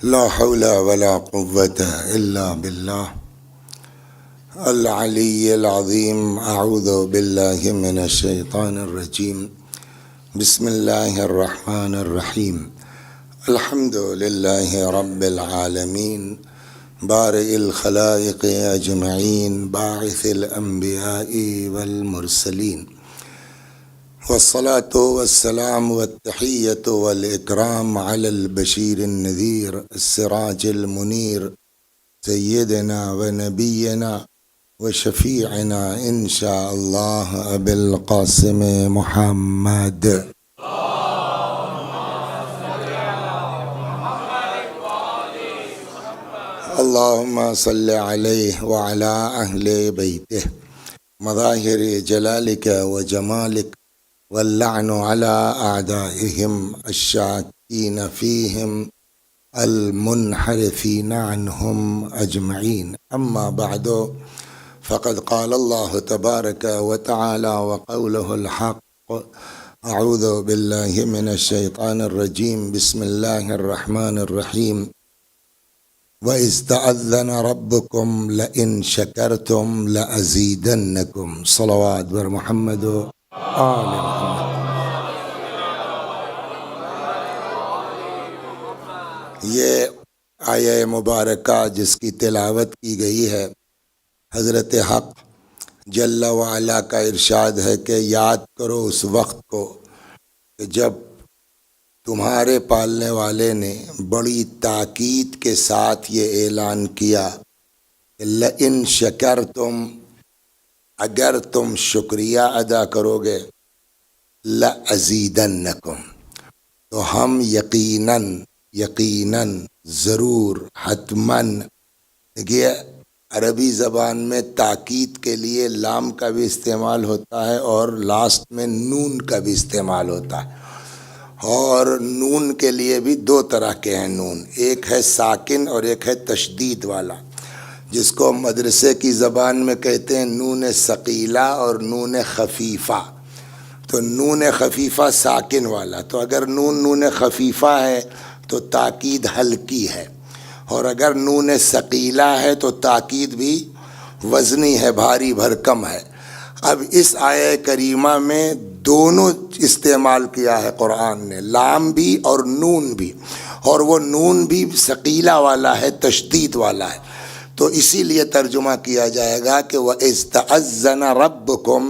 لا حول ولا قوة إلا بالله العلي العظيم. أعوذ بالله من الشيطان الرجيم. بسم الله الرحمن الرحيم. الحمد لله رب العالمين بارئ الخلائق أجمعين باعث الأنبياء والمرسلين، والصلاة والسلام والتحية والإكرام على البشير النذير السراج المنير سيدنا ونبينا وشفيعنا إن شاء الله أبي القاسم محمد. اللهم صل عليه وعلى أهل بيته مظاهر جلالك وجمالك، واللعن على أعدائهم الشاكين فيهم المنحرفين عنهم أجمعين. أما بعد، فقد قال الله تبارك وتعالى وقوله الحق: أعوذ بالله من الشيطان الرجيم. بسم الله الرحمن الرحيم. وَإِذْ تَأَذَّنَ رَبُّكُمْ لَئِنْ شَكَرْتُمْ لَأَزِيدَنَّكُمْ. صلوات بر محمد و آل محمد. یہ آیہ مبارکہ جس کی تلاوت کی گئی ہے، حضرت حق جل وعلا کا ارشاد ہے کہ یاد کرو اس وقت کو کہ جب تمہارے پالنے والے نے بڑی تاکید کے ساتھ یہ اعلان کیا کہ لئن شکرتم، اگر تم شکریہ ادا کرو گے، لأزیدنکم، تو ہم یقیناً ضرور حتماً. دیکھیے عربی زبان میں تاکید کے لیے لام کا بھی استعمال ہوتا ہے اور لاسٹ میں نون کا بھی استعمال ہوتا ہے، اور نون کے لیے بھی دو طرح کے ہیں نون، ایک ہے ساکن اور ایک ہے تشدید والا، جس کو مدرسے کی زبان میں کہتے ہیں نون ثقیلہ اور نون خفیفہ. تو نون خفیفہ ساکن والا، تو اگر نون خفیفہ ہے تو تاکید ہلکی ہے، اور اگر نون ثقیلہ ہے تو تاکید بھی وزنی ہے، بھاری بھرکم ہے. اب اس آیہ کریمہ میں دونوں استعمال کیا ہے قرآن نے، لام بھی اور نون بھی، اور وہ نون بھی ثقیلہ والا ہے، تشدید والا ہے. تو اسی لیے ترجمہ کیا جائے گا کہ وَإِذْ تَأَذَّنَ رَبُّكُمْ،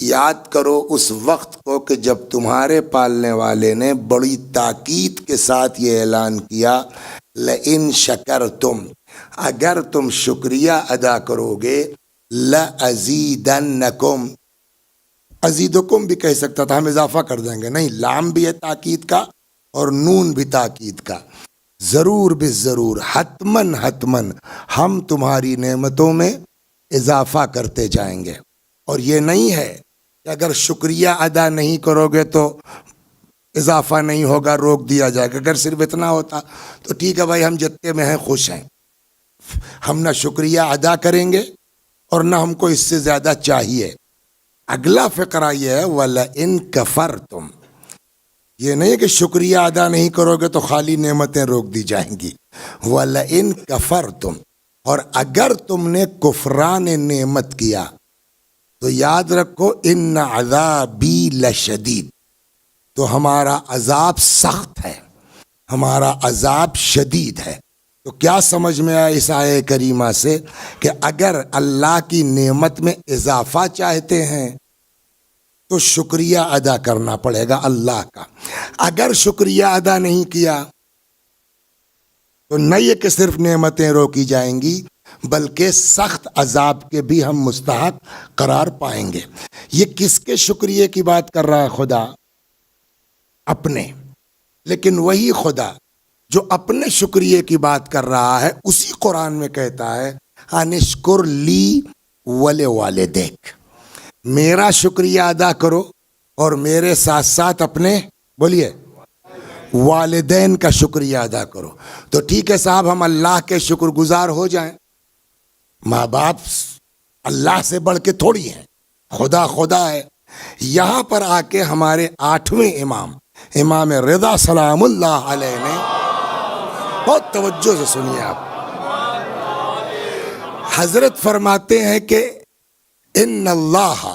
یاد کرو اس وقت کو کہ جب تمہارے پالنے والے نے بڑی تاکید کے ساتھ یہ اعلان کیا، لئن شکرتم، اگر تم شکریہ ادا کرو گے، لأزیدنکم، ازیدکم بھی کہہ سکتا تھا، ہم اضافہ کر دیں گے، نہیں، لام بھی ہے تاکید کا اور نون بھی تاکید کا. ضرور بالضرور، حتماً ہم تمہاری نعمتوں میں اضافہ کرتے جائیں گے. اور یہ نہیں ہے کہ اگر شکریہ ادا نہیں کرو گے تو اضافہ نہیں ہوگا، روک دیا جائے گا. اگر صرف اتنا ہوتا تو ٹھیک ہے بھائی، ہم جتنے میں ہیں خوش ہیں، ہم نہ شکریہ ادا کریں گے اور نہ ہم کو اس سے زیادہ چاہیے. اگلا فقرہ یہ ہے وَلَئِن كَفَرْتُمْ، یہ نہیں کہ شکریہ ادا نہیں کرو گے تو خالی نعمتیں روک دی جائیں گی. وَلَئِن كَفَرْتُمْ، اور اگر تم نے کفران نعمت کیا تو یاد رکھو ان عذابی لشدید، تو ہمارا عذاب سخت ہے، ہمارا عذاب شدید ہے. تو کیا سمجھ میں آیا اس آیہ کریمہ سے کہ اگر اللہ کی نعمت میں اضافہ چاہتے ہیں تو شکریہ ادا کرنا پڑے گا اللہ کا. اگر شکریہ ادا نہیں کیا تو نہ یہ کہ صرف نعمتیں روکی جائیں گی بلکہ سخت عذاب کے بھی ہم مستحق قرار پائیں گے. یہ کس کے شکریہ کی بات کر رہا ہے خدا؟ اپنے. لیکن وہی خدا جو اپنے شکریہ کی بات کر رہا ہے اسی قرآن میں کہتا ہے انشکر لی ولوالدیک، میرا شکریہ ادا کرو اور میرے ساتھ ساتھ اپنے، بولیے، والدین کا شکریہ ادا کرو. تو ٹھیک ہے صاحب، ہم اللہ کے شکر گزار ہو جائیں. ماں باپ اللہ سے بڑھ کے تھوڑی ہیں، خدا ہے. یہاں پر آ کے ہمارے 8ویں امام رضا سلام اللہ علیہ نے بہت توجہ سے سنیے آپ. حضرت فرماتے ہیں کہ ان اللہ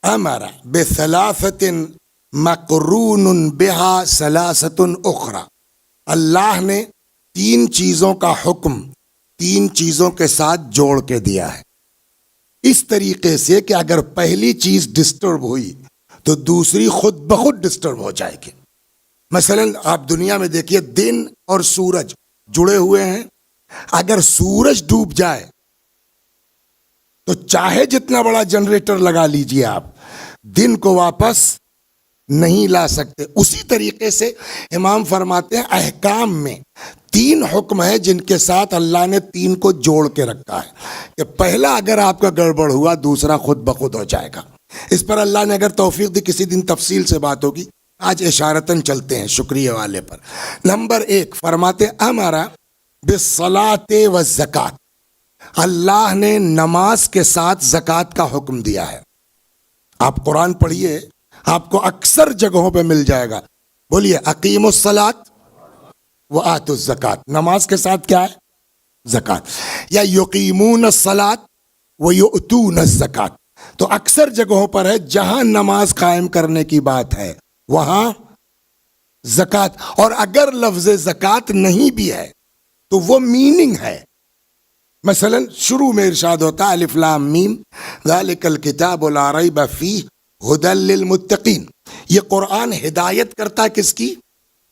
امر بثلاثۃ مقرون بہا ثلاثۃ اخری. اللہ نے 3 چیزوں کا حکم 3 چیزوں کے ساتھ جوڑ کے دیا ہے، اس طریقے سے کہ اگر پہلی چیز ڈسٹرب ہوئی تو دوسری خود بخود ڈسٹرب ہو جائے گی. مثلا آپ دنیا میں دیکھیے دن اور سورج جڑے ہوئے ہیں. اگر سورج ڈوب جائے تو چاہے جتنا بڑا جنریٹر لگا لیجئے آپ، دن کو واپس نہیں لا سکتے. اسی طریقے سے امام فرماتے ہیں احکام میں 3 حکم ہیں جن کے ساتھ اللہ نے 3 کو جوڑ کے رکھا ہے کہ پہلا اگر آپ کا گڑبڑ ہوا دوسرا خود بخود ہو جائے گا. اس پر اللہ نے اگر توفیق دی کسی دن تفصیل سے بات ہوگی، آج اشارتاً چلتے ہیں شکریہ والے پر. نمبر 1 فرماتے امرا بالصلاۃ والزکوٰۃ. اللہ نے نماز کے ساتھ زکوٰۃ کا حکم دیا ہے. آپ قرآن پڑھیے، آپ کو اکثر جگہوں پہ مل جائے گا. بولیے اقیموا الصلاۃ وآتوا الزکوٰۃ. نماز کے ساتھ کیا ہے؟ زکوٰۃ. یا یقیمون الصلاۃ ویؤتون الزکوٰۃ. تو اکثر جگہوں پر ہے جہاں نماز قائم کرنے کی بات ہے وہاں زکوٰۃ. اور اگر لفظ زکوٰۃ نہیں بھی ہے تو وہ میننگ ہے. مثلا شروع میں ارشاد ہوتا ہے الف لام میم ذالک الکتاب لا ریب فیہ ھدی للمتقین. یہ قرآن ہدایت کرتا ہے کس کی؟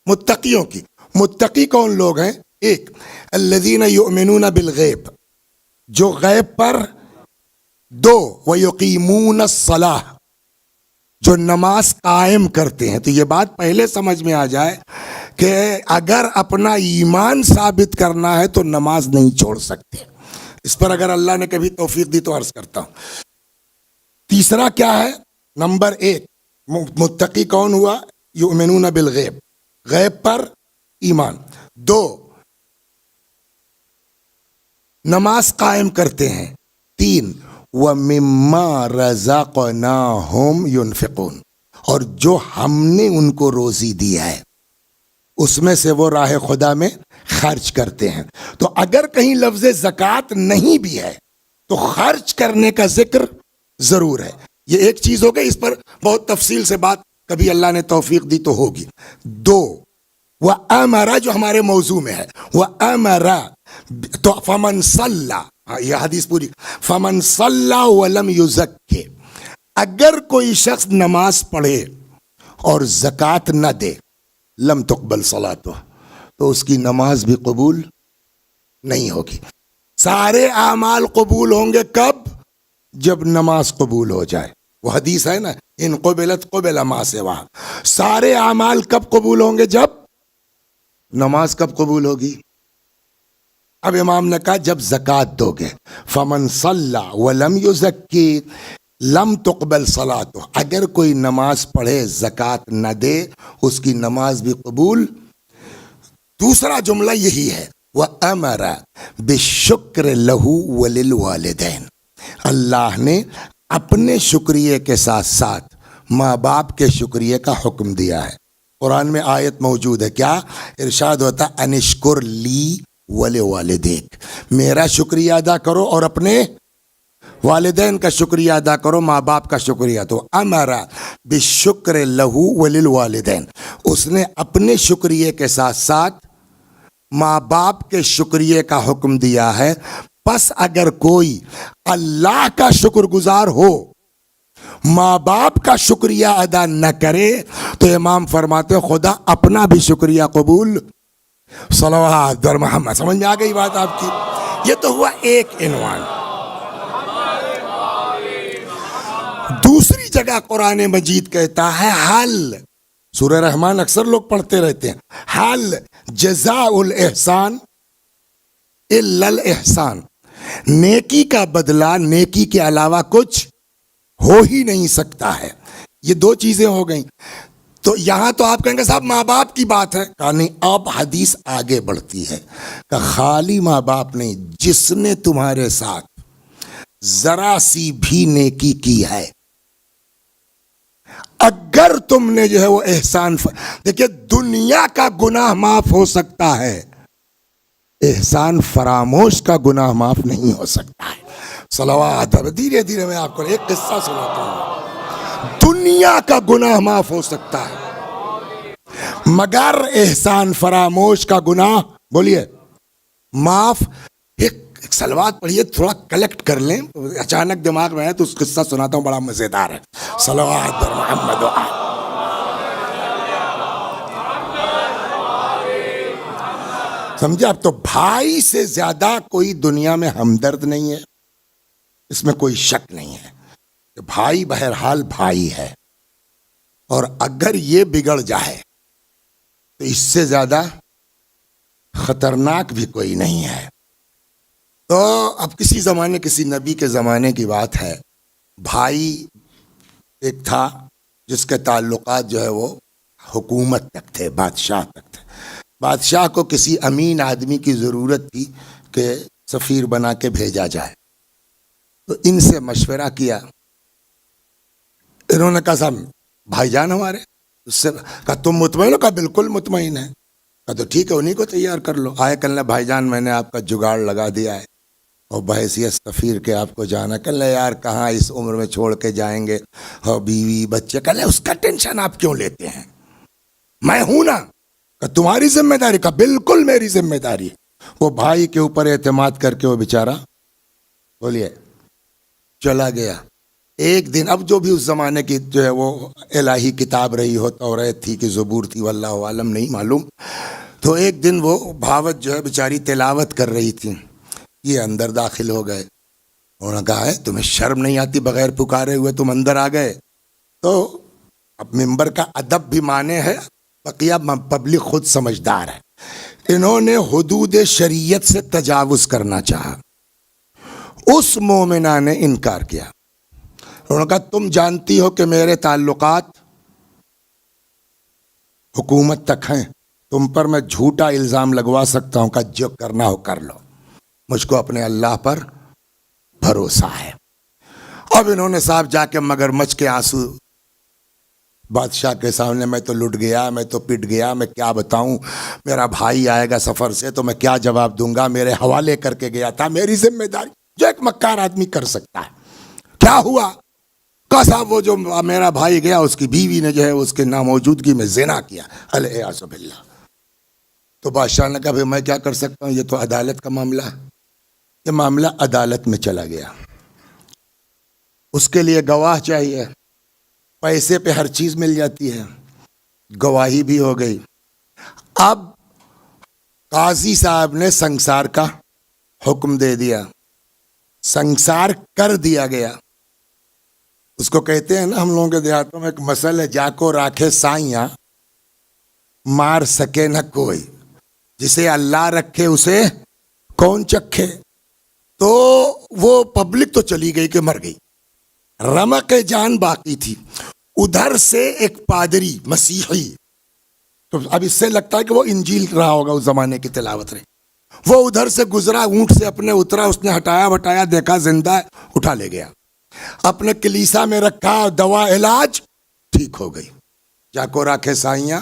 متقیوں کی. متقی کون لوگ ہیں؟ 1 الذین یؤمنون بالغیب، جو غیب پر. 2 ویقیمون الصلاۃ، جو نماز قائم کرتے ہیں. تو یہ بات پہلے سمجھ میں آ جائے کہ اگر اپنا ایمان ثابت کرنا ہے تو نماز نہیں چھوڑ سکتے. اس پر اگر اللہ نے کبھی توفیق دی تو عرض کرتا ہوں. تیسرا کیا ہے؟ نمبر 1 متقی کون ہوا؟ یؤمنون بالغیب، غیب پر ایمان. 2 نماز قائم کرتے ہیں. 3 وَمِمَّا رَزَقْنَاهُمْ يُنْفِقُونَ، اور جو ہم نے ان کو روزی دیا ہے اس میں سے وہ راہ خدا میں خرچ کرتے ہیں. تو اگر کہیں لفظ زکوٰۃ نہیں بھی ہے تو خرچ کرنے کا ذکر ضرور ہے. یہ ایک چیز ہو گئی، اس پر بہت تفصیل سے بات کبھی اللہ نے توفیق دی تو ہوگی. 2 وَأَمَرَ، جو ہمارے موضوع میں ہے، وَأَمَرَ تو فمن صلی، یہ حدیث پوری، فمن صلی ولم یزکی، اگر کوئی شخص نماز پڑھے اور زکوٰۃ نہ دے لم تقبل صلاتہ، تو اس کی نماز بھی قبول نہیں ہوگی. سارے اعمال قبول ہوں گے کب؟ جب نماز قبول ہو جائے. وہ حدیث ہے نا ان قبلت قبل ما سوا. سارے اعمال کب قبول ہوں گے؟ جب نماز کب قبول ہوگی؟ اب امام نے کہا جب زکوٰۃ دو گے. فمن صلی ولم یزکی لم تقبل صلاتہ، اگر کوئی نماز پڑھے زکوٰۃ نہ دے اس کی نماز بھی قبول. دوسرا جملہ یہی ہے وَأَمَرَ بِالشُّكْرِ لَهُ وَلِلْوَالِدَيْنِ، اللہ نے اپنے شکریہ کے ساتھ ساتھ ماں باپ کے شکریہ کا حکم دیا ہے. قرآن میں آیت موجود ہے، کیا ارشاد ہوتا انشکر لی وَلِوَالِدَيْكَ، میرا شکریہ ادا کرو اور اپنے والدین کا شکریہ ادا کرو، ماں باپ کا شکریہ. تو امرا بالشکر لہو وللوالدین، اس نے اپنے شکریہ کے ساتھ ساتھ ماں باپ کے شکریہ کا حکم دیا ہے. پس اگر کوئی اللہ کا شکر گزار ہو ماں باپ کا شکریہ ادا نہ کرے تو امام فرماتے خدا اپنا بھی شکریہ قبول. صلوات در محمد. سمجھ میں آ گئی بات آپ کی؟ یہ تو ہوا ایک عنوان. دوسری جگہ قرآن مجید کہتا ہے حل، سورہ رحمان اکثر لوگ پڑھتے رہتے ہیں، حل جزاء الاحسان الا الاحسان، نیکی کا بدلہ نیکی کے علاوہ کچھ ہو ہی نہیں سکتا ہے. یہ 2 چیزیں ہو گئیں. تو یہاں تو آپ کہیں گے صاحب ماں باپ کی بات ہے، کہا نہیں، اب حدیث آگے بڑھتی ہے کہ خالی ماں باپ نہیں، جس نے تمہارے ساتھ ذرا سی بھی نیکی کی ہے، اگر تم نے جو ہے وہ احسان دیکھیے دنیا کا گناہ معاف ہو سکتا ہے احسان فراموش کا گناہ معاف نہیں ہو سکتا ہے. صلوات. دھیرے دھیرے میں آپ کو ایک قصہ سناتا ہوں. دنیا کا گناہ معاف ہو سکتا ہے مگر احسان فراموش کا گناہ بولیے معاف. ایک صلوات پڑھیے, تھوڑا کلیکٹ کر لیں, اچانک دماغ میں ہے تو اس قصہ سناتا ہوں, بڑا مزیدار ہے. صلوات پر محمد و آل. سمجھے اب؟ تو بھائی سے زیادہ کوئی دنیا میں ہمدرد نہیں ہے, اس میں کوئی شک نہیں ہے کہ بھائی بہرحال بھائی ہے, اور اگر یہ بگڑ جائے تو اس سے زیادہ خطرناک بھی کوئی نہیں ہے. تو اب کسی زمانے, کسی نبی کے زمانے کی بات ہے, بھائی ایک تھا جس کے تعلقات جو ہے وہ حکومت تک تھے, بادشاہ تک تھے. بادشاہ کو کسی امین آدمی کی ضرورت تھی کہ سفیر بنا کے بھیجا جائے, تو ان سے مشورہ کیا. انہوں نے کہا صاحب بھائی جان ہمارے, اس سے کہا تم مطمئن ہو؟ کہا بالکل مطمئن ہے. کہا تو ٹھیک ہے, انہیں کو تیار کر لو. آئے کہنے بھائی جان میں نے آپ کا جگاڑ لگا دیا ہے اور بحیثیت سفیر کے آپ کو جانا. کہنے یار کہاں اس عمر میں چھوڑ کے جائیں گے, اور بیوی بچے. کہنے اس کا ٹینشن آپ کیوں لیتے ہیں, میں ہوں نا. کہ تمہاری ذمہ داری. کا بالکل میری ذمہ داری ہے. وہ بھائی کے اوپر اعتماد کر کے وہ بیچارہ بولیے چلا گیا. ایک دن, اب جو بھی اس زمانے کی جو ہے وہ الہی کتاب رہی ہو, توریت تھی کہ زبور تھی, واللہ عالم نہیں معلوم. تو ایک دن وہ بھاوت جو ہے بیچاری تلاوت کر رہی تھی, یہ اندر داخل ہو گئے. انہوں نے کہا ہے تمہیں شرم نہیں آتی, بغیر پکارے ہوئے تم اندر آ گئے. تو اب ممبر کا ادب بھی مانے ہے, بقیہ پبلک خود سمجھدار ہے. انہوں نے حدود شریعت سے تجاوز کرنا چاہا, اس مومنہ نے انکار کیا. انہوں نے کہا تم جانتی ہو کہ میرے تعلقات حکومت تک ہیں, تم پر میں جھوٹا الزام لگوا سکتا ہوں, کہ جو کرنا ہو کر لو, مجھ کو اپنے اللہ پر بھروسہ ہے. اب انہوں نے صاحب جا کے مگرمچھ کے آنسو بادشاہ کے سامنے, میں تو لٹ گیا, میں تو پٹ گیا, میں کیا بتاؤں, میرا بھائی آئے گا سفر سے تو میں کیا جواب دوں گا, میرے حوالے کر کے گیا تھا, میری ذمہ داری جو ایک مکار آدمی کر سکتا ہے. کیا ہوا؟ کہا صاحب وہ جو میرا بھائی گیا اس کی بیوی نے جو ہے اس کے ناموجودگی میں زنا کیا, الیاذ باللہ. تو بادشاہ نے کہا بھائی میں کیا کر سکتا ہوں, یہ تو عدالت کا معاملہ ہے. یہ معاملہ عدالت میں چلا گیا, اس کے لیے گواہ چاہیے, پیسے پہ ہر چیز مل جاتی ہے, گواہی بھی ہو گئی. اب قاضی صاحب نے سنسار کا حکم دے دیا, سنسار کر دیا گیا. اس کو کہتے ہیں نا ہم لوگوں کے دیہاتوں میں ایک مسئلہ ہے, جا کو راکھے سائیاں مار سکے نہ کوئی, جسے اللہ رکھے اسے کون چکھے. تو وہ پبلک تو چلی گئی کہ مر گئی, رمق جان باقی تھی. ادھر سے ایک پادری مسیحی, تو اب اس سے لگتا ہے کہ وہ انجیل رہا ہوگا اس زمانے کی تلاوت رہی, وہ ادھر سے گزرا, اونٹ سے اپنے اترا, اس نے ہٹایا بٹایا, دیکھا زندہ ہے, اٹھا لے گیا, اپنے کلیسا میں رکھا, دوا علاج ٹھیک ہو گئی. جا کو راکھے سائیاں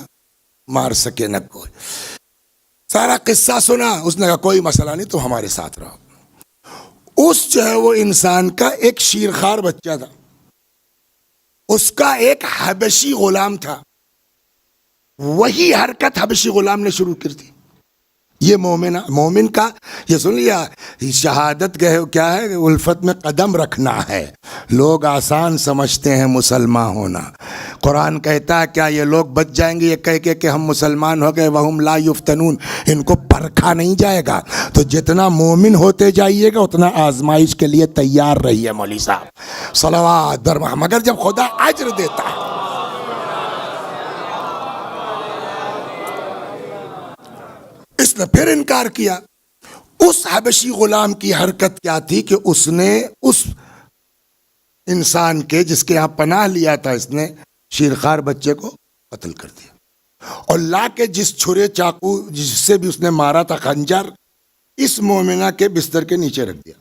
مار سکے نہ کوئی. سارا قصہ سنا, اس نے کہا کوئی مسئلہ نہیں, تم ہمارے ساتھ رہو. اس جو ہے وہ انسان کا ایک شیرخوار بچہ تھا, اس کا ایک حبشی غلام تھا, وہی حرکت حبشی غلام نے شروع کی تھی. یہ مومن کا یہ سن لیا, شہادت کیا ہے, الفت میں قدم رکھنا ہے. لوگ آسان سمجھتے ہیں مسلمان ہونا. قرآن کہتا ہے کیا یہ لوگ بچ جائیں گے یہ کہہ کے کہ ہم مسلمان ہو گئے, وہم لا یفتنون, ان کو پرکھا نہیں جائے گا. تو جتنا مومن ہوتے جائیے گا اتنا آزمائش کے لیے تیار رہیے مولوی صاحب. صلوات در محمد. مگر جب خدا اجر دیتا ہے, اس نے پھر انکار کیا. اس حبشی غلام کی حرکت کیا تھی کہ اس نے اس انسان کے جس کے یہاں پناہ لیا تھا, اس نے شیرخوار بچے کو قتل کر دیا, اور لا کے جس چھرے چاقو جس سے بھی اس نے مارا تھا خنجر, اس مومنہ کے بستر کے نیچے رکھ دیا.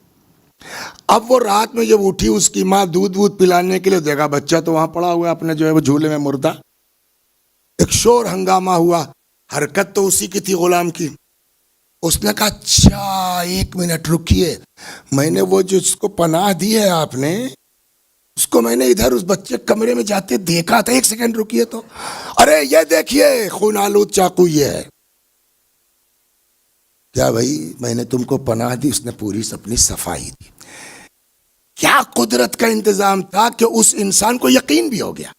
اب وہ رات میں جب اٹھی, اس کی ماں دودھ پلانے کے لیے, دیکھا بچہ تو وہاں پڑا ہوا اپنے جو ہے وہ جھولے میں مردہ. ایک شور ہنگامہ ہوا, حرکت تو اسی کی تھی غلام کی. اس نے کہا اچھا 1 منٹ رکیے، میں نے وہ جو اس کو پناہ دی ہے آپ نے، اس کو میں نے ادھر اس بچے کمرے میں جاتے دیکھا تھا، 1 سیکنڈ رکیے تو، ارے یہ دیکھیے خون آلود چاقو یہ ہے۔ کیا بھائی میں نے تم کو پناہ دی، اس نے پوری اپنی صفائی دی۔ کیا قدرت کا انتظام تھا کہ اس انسان کو یقین بھی ہو گیا۔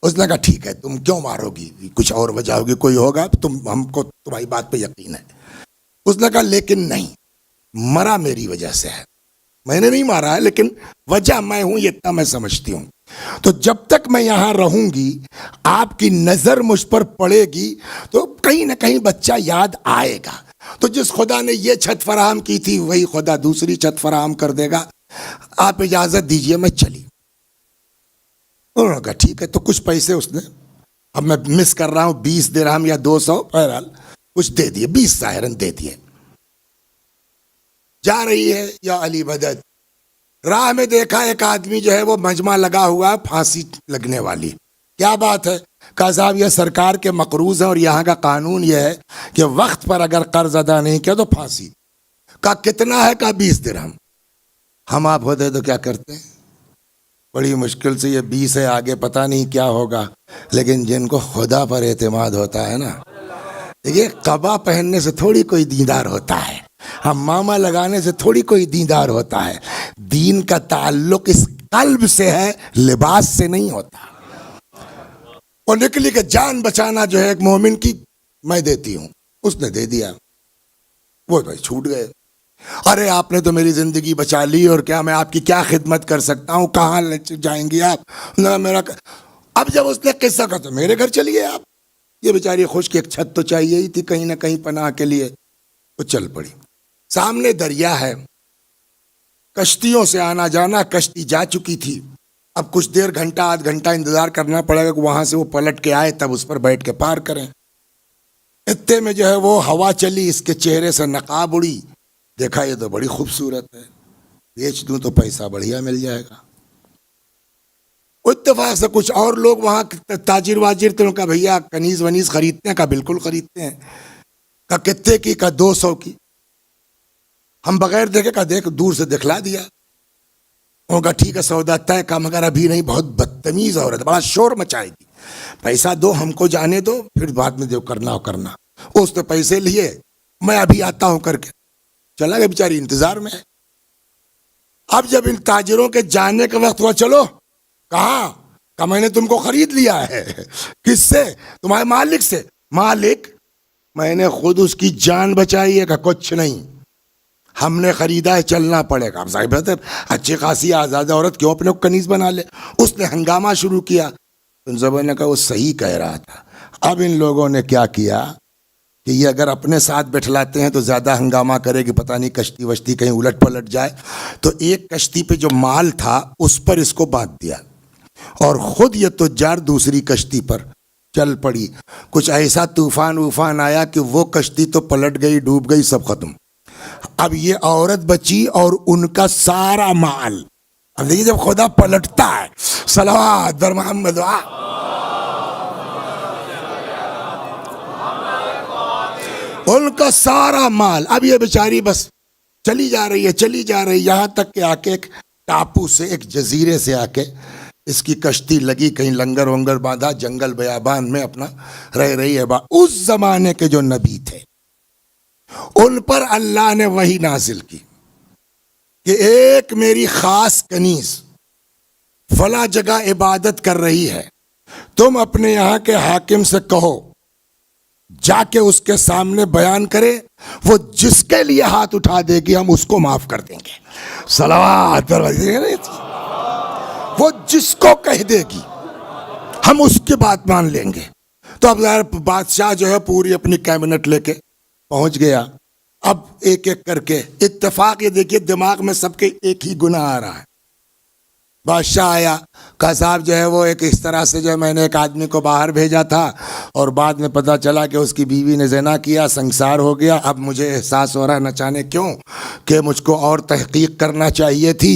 اس نے کہا ٹھیک ہے تم کیوں مارو گی، کچھ اور وجہ ہوگی، کوئی ہوگا، ہم کو تمہاری بات پہ یقین ہے۔ اس نے کہا لیکن نہیں، مرا میری وجہ سے ہے، میں نے نہیں مارا ہے لیکن وجہ میں ہوں، یہ اتنا میں سمجھتی ہوں۔ تو جب تک میں یہاں رہوں گی، آپ کی نظر مجھ پر پڑے گی تو کہیں نہ کہیں بچہ یاد آئے گا، تو جس خدا نے یہ چھت فراہم کی تھی وہی خدا دوسری چھت فراہم کر دے گا، آپ اجازت دیجئے میں چلی۔ انہوں نے کہا ٹھیک ہے، تو کچھ پیسے اس نے، اب میں مس کر رہا ہوں 20 درہم یا 200، بہرحال کچھ دے دیے، 20 ظاہراً دے دیے۔ جا رہی ہے یا علی مدد، راہ میں دیکھا ایک آدمی جو ہے وہ مجمع لگا ہوا ہے پھانسی لگنے والی۔ کیا بات ہے؟ کہا صاحب یہ سرکار کے مقروض ہیں اور یہاں کا قانون یہ ہے کہ وقت پر اگر قرض ادا نہیں کیا تو پھانسی۔ کہا کتنا ہے؟ کہا 20 درہم۔ ہم آپ ہوتے تو کیا کرتے ہیں؟ بڑی مشکل سے یہ 20 ہے، آگے پتہ نہیں کیا ہوگا، لیکن جن کو خدا پر اعتماد ہوتا ہے نا، دیکھیے قبا پہننے سے تھوڑی کوئی دیندار ہوتا ہے، ہم ماما لگانے سے تھوڑی کوئی دیندار ہوتا ہے، دین کا تعلق اس قلب سے ہے، لباس سے نہیں ہوتا۔ اور نکلی کہ جان بچانا جو ہے ایک مومن کی میں دیتی ہوں، اس نے دے دیا، وہ بھائی چھوٹ گئے۔ ارے آپ نے تو میری زندگی بچا لی، اور کیا میں آپ کی کیا خدمت کر سکتا ہوں، کہاں جائیں گی آپ؟ میرا اب جب اس نے قصہ کہا تو میرے گھر چلیے آپ، یہ بیچاری خوش کی ایک چھت تو چاہیے ہی تھی کہیں نہ کہیں پناہ کے لیے، وہ چل پڑی۔ سامنے دریا ہے، کشتیوں سے آنا جانا، کشتی جا چکی تھی، اب کچھ دیر گھنٹہ آدھ گھنٹہ انتظار کرنا پڑے گا کہ وہاں سے وہ پلٹ کے آئے تب اس پر بیٹھ کے پار کریں۔ اتنے میں جو ہے وہ ہوا چلی، اس کے چہرے سے نقاب اڑی، دیکھا یہ تو بڑی خوبصورت ہے، بیچ دوں تو پیسہ بڑھیا مل جائے گا۔ اتفاق سے کچھ اور لوگ وہاں تاجر واجر تھے، کا بھیا کنیز ونیز خریدتے ہیں؟ کا بالکل خریدتے ہیں۔ کا کتے کی؟ کا 200 کی۔ ہم بغیر دیکھے کا دیکھ دور سے دکھلا دیا۔ انہوں کا ٹھیک ہے سودا طے کا، مگر ابھی نہیں، بہت بدتمیز عورت، بڑا شور مچائے گی، پیسہ دو ہم کو جانے دو، پھر بعد میں جو کرنا ہو کرنا۔ اس نے پیسے لیے، میں ابھی آتا ہوں کر کے چلا گیا، بیچاری انتظار میں ہے۔ اب جب ان تاجروں کے جانے کا وقت ہوا، چلو کہاں؟ کہ میں نے تم کو خرید لیا ہے۔ کس سے؟ تمہارے مالک سے۔ مالک؟ میں نے خود اس کی جان بچائی ہے۔ کہ کچھ نہیں، ہم نے خریدا ہے، چلنا پڑے گا۔ اب صاحب اچھی خاصی آزاد عورت کیوں اپنے کو کنیز بنا لے؟ اس نے ہنگامہ شروع کیا۔ ان سبوں نے کہا وہ صحیح کہہ رہا تھا۔ اب ان لوگوں نے کیا کیا کہ یہ اگر اپنے ساتھ بٹھلاتے ہیں تو زیادہ ہنگامہ کرے گی، پتہ نہیں کشتی وشتی کہیں الٹ پلٹ جائے، تو ایک کشتی پہ جو مال تھا اس پر اس کو باندھ دیا، اور خود یہ تجار دوسری کشتی پر چل پڑی۔ کچھ ایسا طوفان ووفان آیا کہ وہ کشتی تو پلٹ گئی، ڈوب گئی، سب ختم۔ اب یہ عورت بچی اور ان کا سارا مال۔ اب دیکھیے جب خدا پلٹتا ہے، صلوات بر محمد، ان کا سارا مال۔ اب یہ بیچاری بس چلی جا رہی ہے، چلی جا رہی، یہاں تک کہ آ کے ایک ٹاپو سے، ایک جزیرے سے آ کے اس کی کشتی لگی، کہیں لنگر ونگر باندھا، جنگل بیابان میں اپنا رہ رہی ہے۔ اس زمانے کے جو نبی تھے ان پر اللہ نے وحی نازل کی کہ ایک میری خاص کنیز فلاں جگہ عبادت کر رہی ہے، تم اپنے یہاں کے حاکم سے کہو جا کے اس کے سامنے بیان کرے، وہ جس کے لیے ہاتھ اٹھا دے گی ہم اس کو معاف کر دیں گے۔ صلوات، وہ جس کو کہہ دے گی ہم اس کی بات مان لیں گے۔ تو اب ظاہر بادشاہ جو ہے پوری اپنی کیبنٹ لے کے پہنچ گیا۔ اب ایک ایک کر کے، اتفاق یہ دیکھیے دماغ میں سب کے ایک ہی گناہ آ رہا ہے۔ بادشاہ آیا، کہا صاحب جو ہے وہ ایک اس طرح سے جو ہے میں نے ایک آدمی کو باہر بھیجا تھا، اور بعد میں پتہ چلا کہ اس کی بیوی نے زنا کیا، سنسار ہو گیا۔ اب مجھے احساس ہو رہا ہے نہ جانے کیوں کہ مجھ کو اور تحقیق کرنا چاہیے تھی،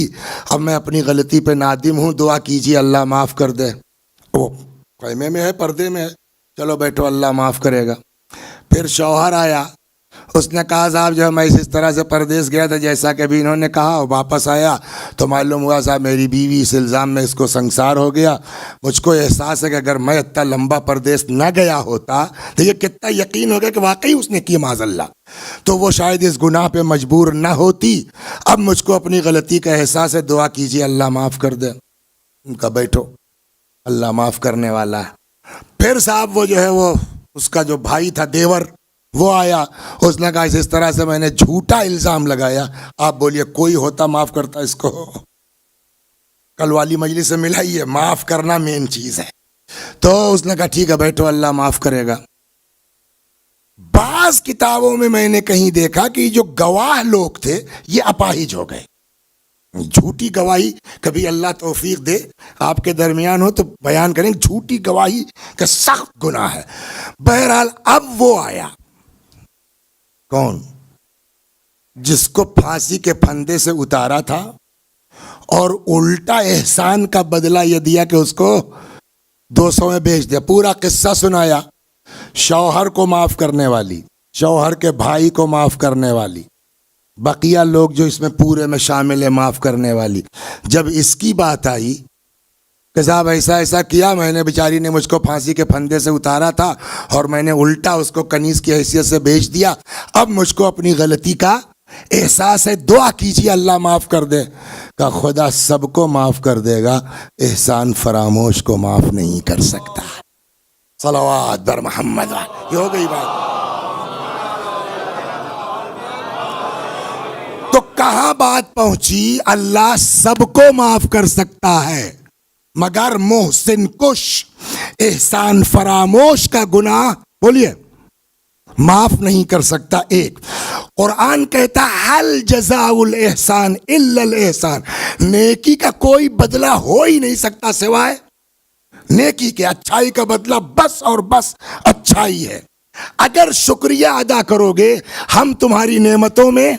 اب میں اپنی غلطی پہ نادم ہوں، دعا کیجیے اللہ معاف کر دے۔ وہ خیمے میں ہے، پردے میں ہے، چلو بیٹھو اللہ معاف کرے گا۔ پھر شوہر آیا، اس نے کہا صاحب جو میں اس طرح سے پردیس گیا تھا جیسا کہ ابھی انہوں نے کہا، اور واپس آیا تو معلوم ہوا صاحب میری بیوی اس الزام میں اس کو سنسار ہو گیا. مجھ کو احساس ہے کہ اگر میں اتنا لمبا پردیس نہ گیا ہوتا تو یہ کتنا یقین ہو گیا کہ واقعی اس نے کی معاذ اللہ، تو وہ شاید اس گناہ پہ مجبور نہ ہوتی. اب مجھ کو اپنی غلطی کا احساس ہے، دعا کیجیے اللہ معاف کر دے. ان کا بیٹھو، اللہ معاف کرنے والا ہے. پھر صاحب وہ جو ہے وہ اس کا جو بھائی تھا دیور وہ آیا، اس نے کہا اس طرح سے میں نے جھوٹا الزام لگایا، آپ بولیے کوئی ہوتا معاف کرتا اس کو؟ کل والی مجلس سے ملائی ہے، معاف کرنا مین چیز ہے. تو اس نے کہا ٹھیک ہے بیٹھو اللہ معاف کرے گا. بعض کتابوں میں نے کہیں دیکھا کہ جو گواہ لوگ تھے یہ اپاہج ہو گئے. جھوٹی گواہی کبھی اللہ توفیق دے آپ کے درمیان ہو تو بیان کریں، جھوٹی گواہی کا سخت گناہ ہے. بہرحال اب وہ آیا، کون؟ جس کو پھانسی کے پھندے سے اتارا تھا اور الٹا احسان کا بدلہ یہ دیا کہ اس کو 200 میں بیچ دیا. پورا قصہ سنایا، شوہر کو معاف کرنے والی، شوہر کے بھائی کو معاف کرنے والی، بقیہ لوگ جو اس میں پورے میں شامل ہے معاف کرنے والی. جب اس کی بات آئی کہ صاحب ایسا ایسا کیا میں نے، بیچاری نے مجھ کو پھانسی کے پھندے سے اتارا تھا اور میں نے الٹا اس کو کنیز کی حیثیت سے بیچ دیا، اب مجھ کو اپنی غلطی کا احساس ہے، دعا کیجیے اللہ معاف کر دے. کہ خدا سب کو معاف کر دے گا، احسان فراموش کو معاف نہیں کر سکتا. صلوات بر محمد. یہ ہو گئی بات. تو کہاں بات پہنچی؟ اللہ سب کو معاف کر سکتا ہے مگر محسن کش احسان فراموش کا گناہ بولیے معاف نہیں کر سکتا. ایک قرآن کہتا حل جزاء الاحسان الا الاحسان، نیکی کا کوئی بدلہ ہو ہی نہیں سکتا سوائے نیکی کے. اچھائی کا بدلہ بس اور بس اچھائی ہے. اگر شکریہ ادا کرو گے ہم تمہاری نعمتوں میں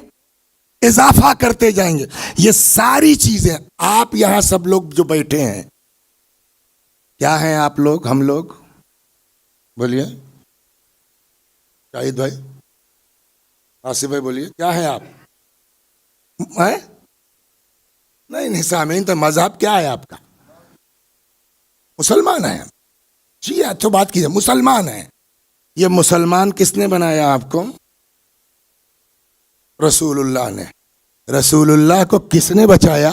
اضافہ کرتے جائیں گے. یہ ساری چیزیں آپ یہاں سب لوگ جو بیٹھے ہیں کیا ہیں؟ آپ لوگ، ہم لوگ، بولیے شاہد بھائی، آصف بھائی بولیے کیا ہیں آپ؟ نہیں سامعین، تو مذہب کیا ہے آپ کا؟ مسلمان ہیں. جی اچھا بات کیجیے، مسلمان ہیں. یہ مسلمان کس نے بنایا آپ کو؟ رسول اللہ نے. رسول اللہ کو کس نے بچایا؟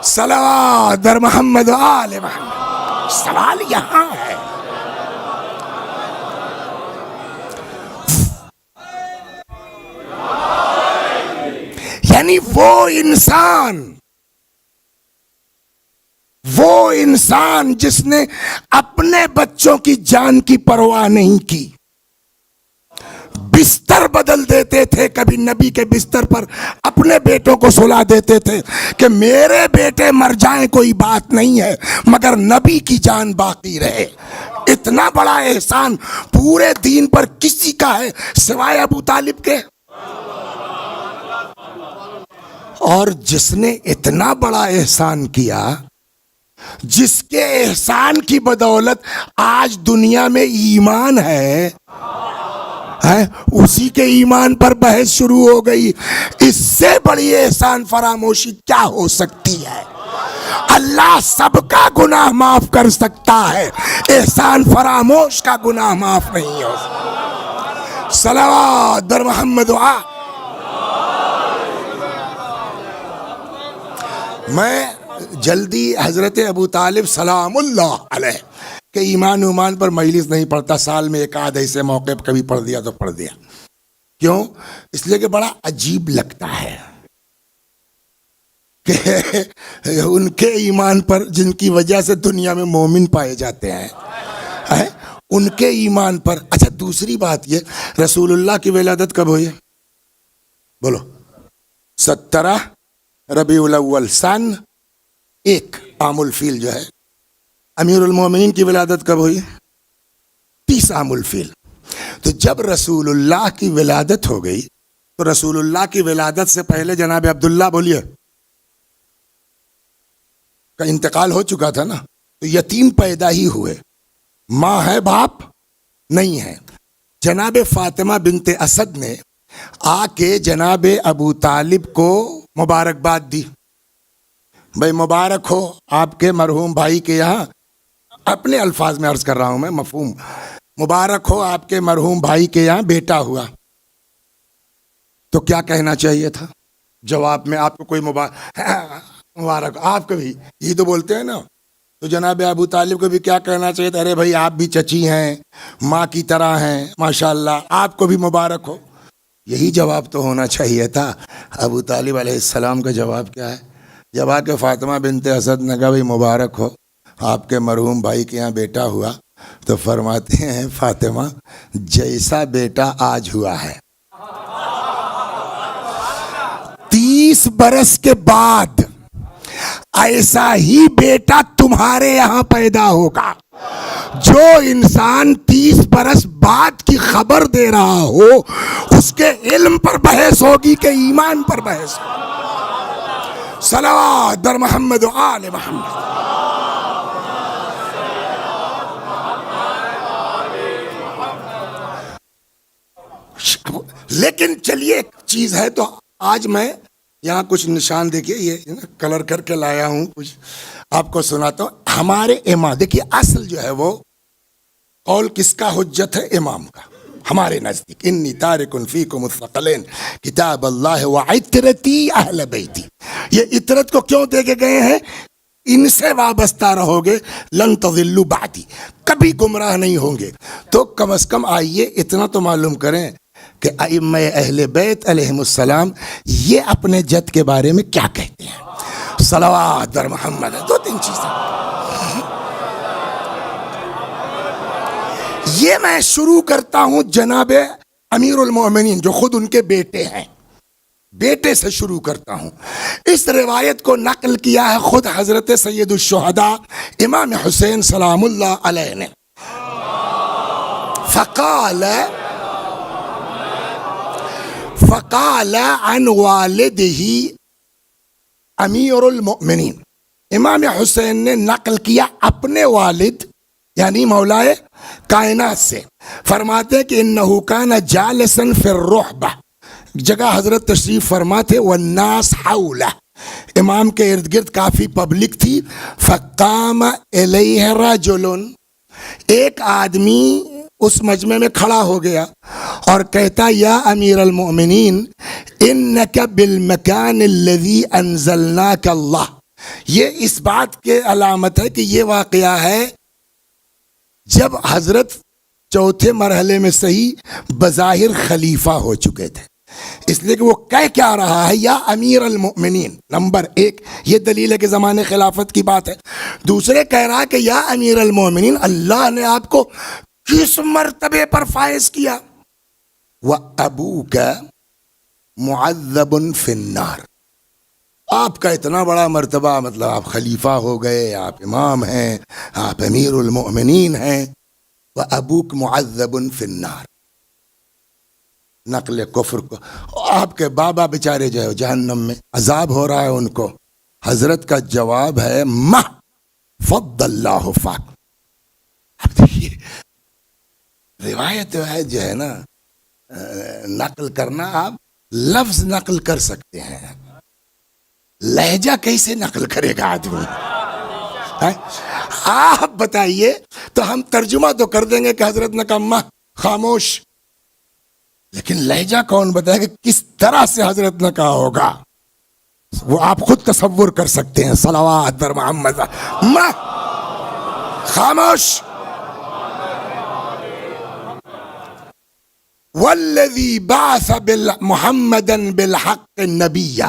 صلوات بر محمد و آل محمد. سوال یہاں ہے، یعنی وہ انسان جس نے اپنے بچوں کی جان کی پرواہ نہیں کی، بستر بدل دیتے تھے، کبھی نبی کے بستر پر اپنے بیٹوں کو سلا دیتے تھے کہ میرے بیٹے مر جائیں کوئی بات نہیں ہے مگر نبی کی جان باقی رہے. اتنا بڑا احسان پورے دین پر کسی کا ہے سوائے ابو طالب کے؟ اور جس نے اتنا بڑا احسان کیا، جس کے احسان کی بدولت آج دنیا میں ایمان ہے، اسی کے ایمان پر بحث شروع ہو گئی. اس سے بڑی احسان فراموشی کیا ہو سکتی ہے؟ اللہ سب کا گناہ معاف کر سکتا ہے، احسان فراموش کا گناہ معاف نہیں ہو سکتا. صلوات بر محمد. میں جلدی حضرت ابو طالب سلام اللہ علیہ کہ ایمان پر مجلس نہیں پڑھتا، سال میں ایک آدھ ایسے موقع پر کبھی پڑھ دیا تو پڑھ دیا. کیوں؟ اس لیے کہ بڑا عجیب لگتا ہے کہ ان کے ایمان پر جن کی وجہ سے دنیا میں مومن پائے جاتے ہیں، ان کے ایمان پر. اچھا دوسری بات یہ، رسول اللہ کی ولادت کب ہوئی؟ بولو. 17 ربیع الاول سن 1 عام الفیل جو ہے. امیر المومنین کی ولادت کب ہوئی؟ 30 عام الفیل. تو جب رسول اللہ کی ولادت ہو گئی تو رسول اللہ کی ولادت سے پہلے جناب عبداللہ بولیے کا انتقال ہو چکا تھا نا، تو یتیم پیدا ہی ہوئے، ماں ہے باپ نہیں ہے. جناب فاطمہ بنت اسد نے آ کے جناب ابو طالب کو مبارکباد دی. بھائی مبارک ہو آپ کے مرحوم بھائی کے یہاں، اپنے الفاظ میں عرض کر رہا ہوں میں، مفہوم، مبارک ہو آپ کے مرحوم بھائی کے یہاں بیٹا ہوا. تو کیا کہنا چاہیے تھا جواب میں؟ آپ کو کوئی مبارک، آپ کو بھی یہ تو بولتے ہیں نا. تو جناب ابو طالب کو بھی کیا کہنا چاہیے تھا؟ ارے بھائی آپ بھی چچی ہیں، ماں کی طرح ہیں، ماشاءاللہ آپ کو بھی مبارک ہو. یہی جواب تو ہونا چاہیے تھا. ابو طالب علیہ السلام کا جواب کیا ہے؟ جب آ کے فاطمہ بنت اسد نے کہا بھائی مبارک ہو آپ کے مرحوم بھائی کے یہاں بیٹا ہوا، تو فرماتے ہیں فاطمہ جیسا بیٹا آج ہوا ہے 30 برس کے بعد ایسا ہی بیٹا تمہارے یہاں پیدا ہوگا. جو انسان 30 برس بعد کی خبر دے رہا ہو اس کے علم پر بحث ہوگی کہ ایمان پر بحث ہوگی. صلوات بر محمد و آل محمد. لیکن چلیے ایک چیز ہے، تو آج میں یہاں کچھ نشان دیکھیے، یہ کلر کر کے لایا ہوں، کچھ آپ کو سناتا ہوں. ہمارے امام، دیکھیے اصل جو ہے وہ قول کس کا حجت ہے؟ امام کا. ہمارے نزدیک انی تارک فیکم الثقلین کتاب اللہ وعترتی اہل بیتی. یہ عطرت کو کیوں دے کے گئے ہیں؟ ان سے وابستہ رہو گے لن تضلوا بعدی، کبھی گمراہ نہیں ہوں گے. تو کم از کم آئیے اتنا تو معلوم کریں کہ ائمہ اہل بیت علیہم السلام یہ اپنے جد کے بارے میں کیا کہتے ہیں. صلوات بر محمد. دو تین چیزیں یہ میں شروع کرتا ہوں جناب امیر المومنین جو خود ان کے بیٹے ہیں، بیٹے سے شروع کرتا ہوں. اس روایت کو نقل کیا ہے خود حضرت سید الشہداء امام حسین سلام اللہ علیہ نے. فقال عن والدہ امیر المؤمنین. امام حسین نے نقل کیا اپنے والد یعنی مولائے کائنات سے، فرماتے کہ انہو کان جالسا فی الرحبہ، جگہ حضرت تشریف فرما تھے، والناس حولہ، امام کے ارد گرد کافی پبلک تھی. فقام الیہ رجل، ایک آدمی اس مجمع میں کھڑا ہو گیا اور کہتا یا امیر المؤمنین انک بالمکان الذی انزلناک اللہ. یہ اس بات کے علامت ہے کہ یہ واقعہ ہے جب حضرت چوتھے مرحلے میں صحیح بظاہر خلیفہ ہو چکے تھے، اس لیے کہ وہ کہہ کیا رہا ہے یا امیر المؤمنین. نمبر ایک یہ دلیل ہے کہ زمانے خلافت کی بات ہے. دوسرے کہہ رہا ہے کہ یا امیر المؤمنین اللہ نے آپ کو کس مرتبے پر فائز کیا. وَأَبُوكَ مُعَذَّبٌ فِي النَّارِ، آپ کا اتنا بڑا مرتبہ، مطلب آپ خلیفہ ہو گئے، آپ امام ہیں، آپ امیر المؤمنین ہیں. وَأَبُوكَ مُعَذَّبٌ فِي النَّارِ، نقل کفر کو. آپ کے بابا بیچارے جو ہے جہنم میں عذاب ہو رہا ہے ان کو. حضرت کا جواب ہے مَا فضل اللہ فاک. اب دیکھیے روایت جو ہے نا، نقل کرنا، آپ لفظ نقل کر سکتے ہیں، لہجہ کیسے نقل کرے گا آدمی؟ آپ بتائیے. تو ہم ترجمہ تو کر دیں گے کہ حضرت نے کہا ماں خاموش، لیکن لہجہ کون بتائے کہ کس طرح سے حضرت نے کہا ہوگا؟ وہ آپ خود تصور کر سکتے ہیں. صلوات بر محمد. ماں خاموش. والذی بعث محمدا بالحق نبی،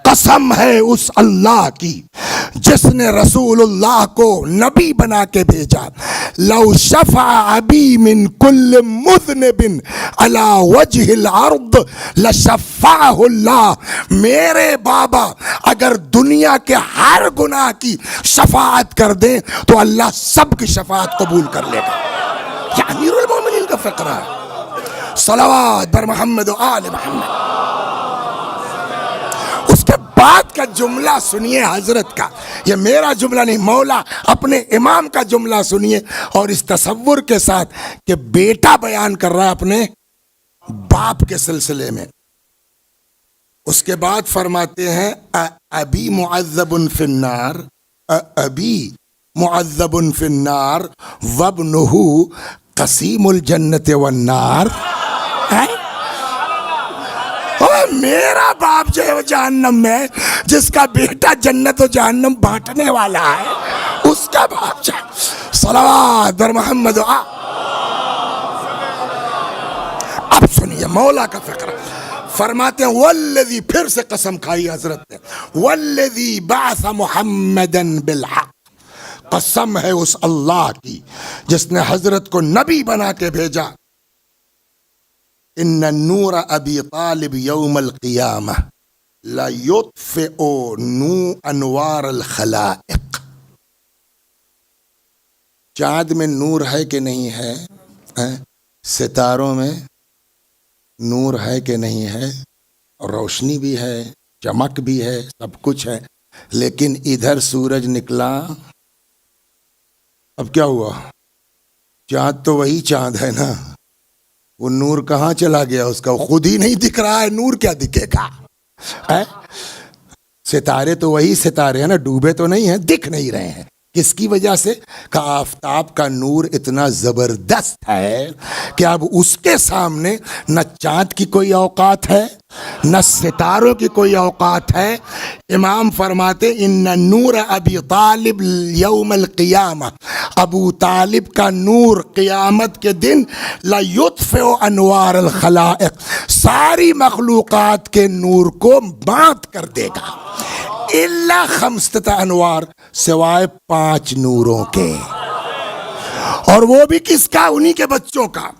قسم ہے اس اللہ کی جس نے رسول اللہ کو نبی بنا کے بھیجا. لو شفع ابی من کل مذنب علی وجہ الارض لشفعہ اللہ. میرے بابا اگر دنیا کے ہر گناہ کی شفاعت کر دیں تو اللہ سب کی شفاعت قبول کر لے گا. یہ امیر المومنین کا فقرہ ہے. صلوات بر محمد و آل محمد. اس کے بات کا جملہ سنیے حضرت کا، یہ میرا جملہ نہیں، مولا اپنے امام کا جملہ سنیے، اور اس تصور کے ساتھ کہ بیٹا بیان کر رہا ہے اپنے باپ کے سلسلے میں۔ اس کے بعد فرماتے ہیں ابی معذب فی النار، ابی معذب فی النار وابنہ قسیم الجنت والنار۔ میرا باپ جو ہے وہ جہنم میں، جس کا بیٹا جنت و جہنم بانٹنے والا ہے، اس کا باپ صلوات بر محمد۔ اب سنیے مولا کا فقرہ، فرماتے ہیں والذی، پھر سے قسم کھائی حضرت نے، والذی بعث محمدًا بالحق، قسم ہے اس اللہ کی جس نے حضرت کو نبی بنا کے بھیجا، ان نور ابی طالب یوم القیامہ لا یطفئ انوار الخلائق۔ چاند میں نور ہے کہ نہیں ہے؟ ستاروں میں نور ہے کہ نہیں ہے؟ روشنی بھی ہے، چمک بھی ہے، سب کچھ ہے، لیکن ادھر سورج نکلا، اب کیا ہوا؟ چاند تو وہی چاند ہے نا، وہ نور کہاں چلا گیا اس کا؟ وہ خود ہی نہیں دکھ رہا ہے، نور کیا دکھے گا؟ ستارے تو وہی ستارے ہیں نا، ڈوبے تو نہیں ہیں، دکھ نہیں رہے ہیں، کس کی وجہ سے؟ کہ آفتاب کا نور اتنا زبردست ہے کہ اب اس کے سامنے نہ چاند کی کوئی اوقات ہے، نہ ستاروں کی کوئی اوقات ہے۔ امام فرماتے ان نور ابی طالب یوم القیامہ، ابو طالب کا نور قیامت کے دن لا یطفئ انوار الخلائق، ساری مخلوقات کے نور کو مات کر دے گا، الا خمسۃ انوار، سوائے 5 نوروں کے، اور وہ بھی کس کا؟ انہی کے بچوں کا،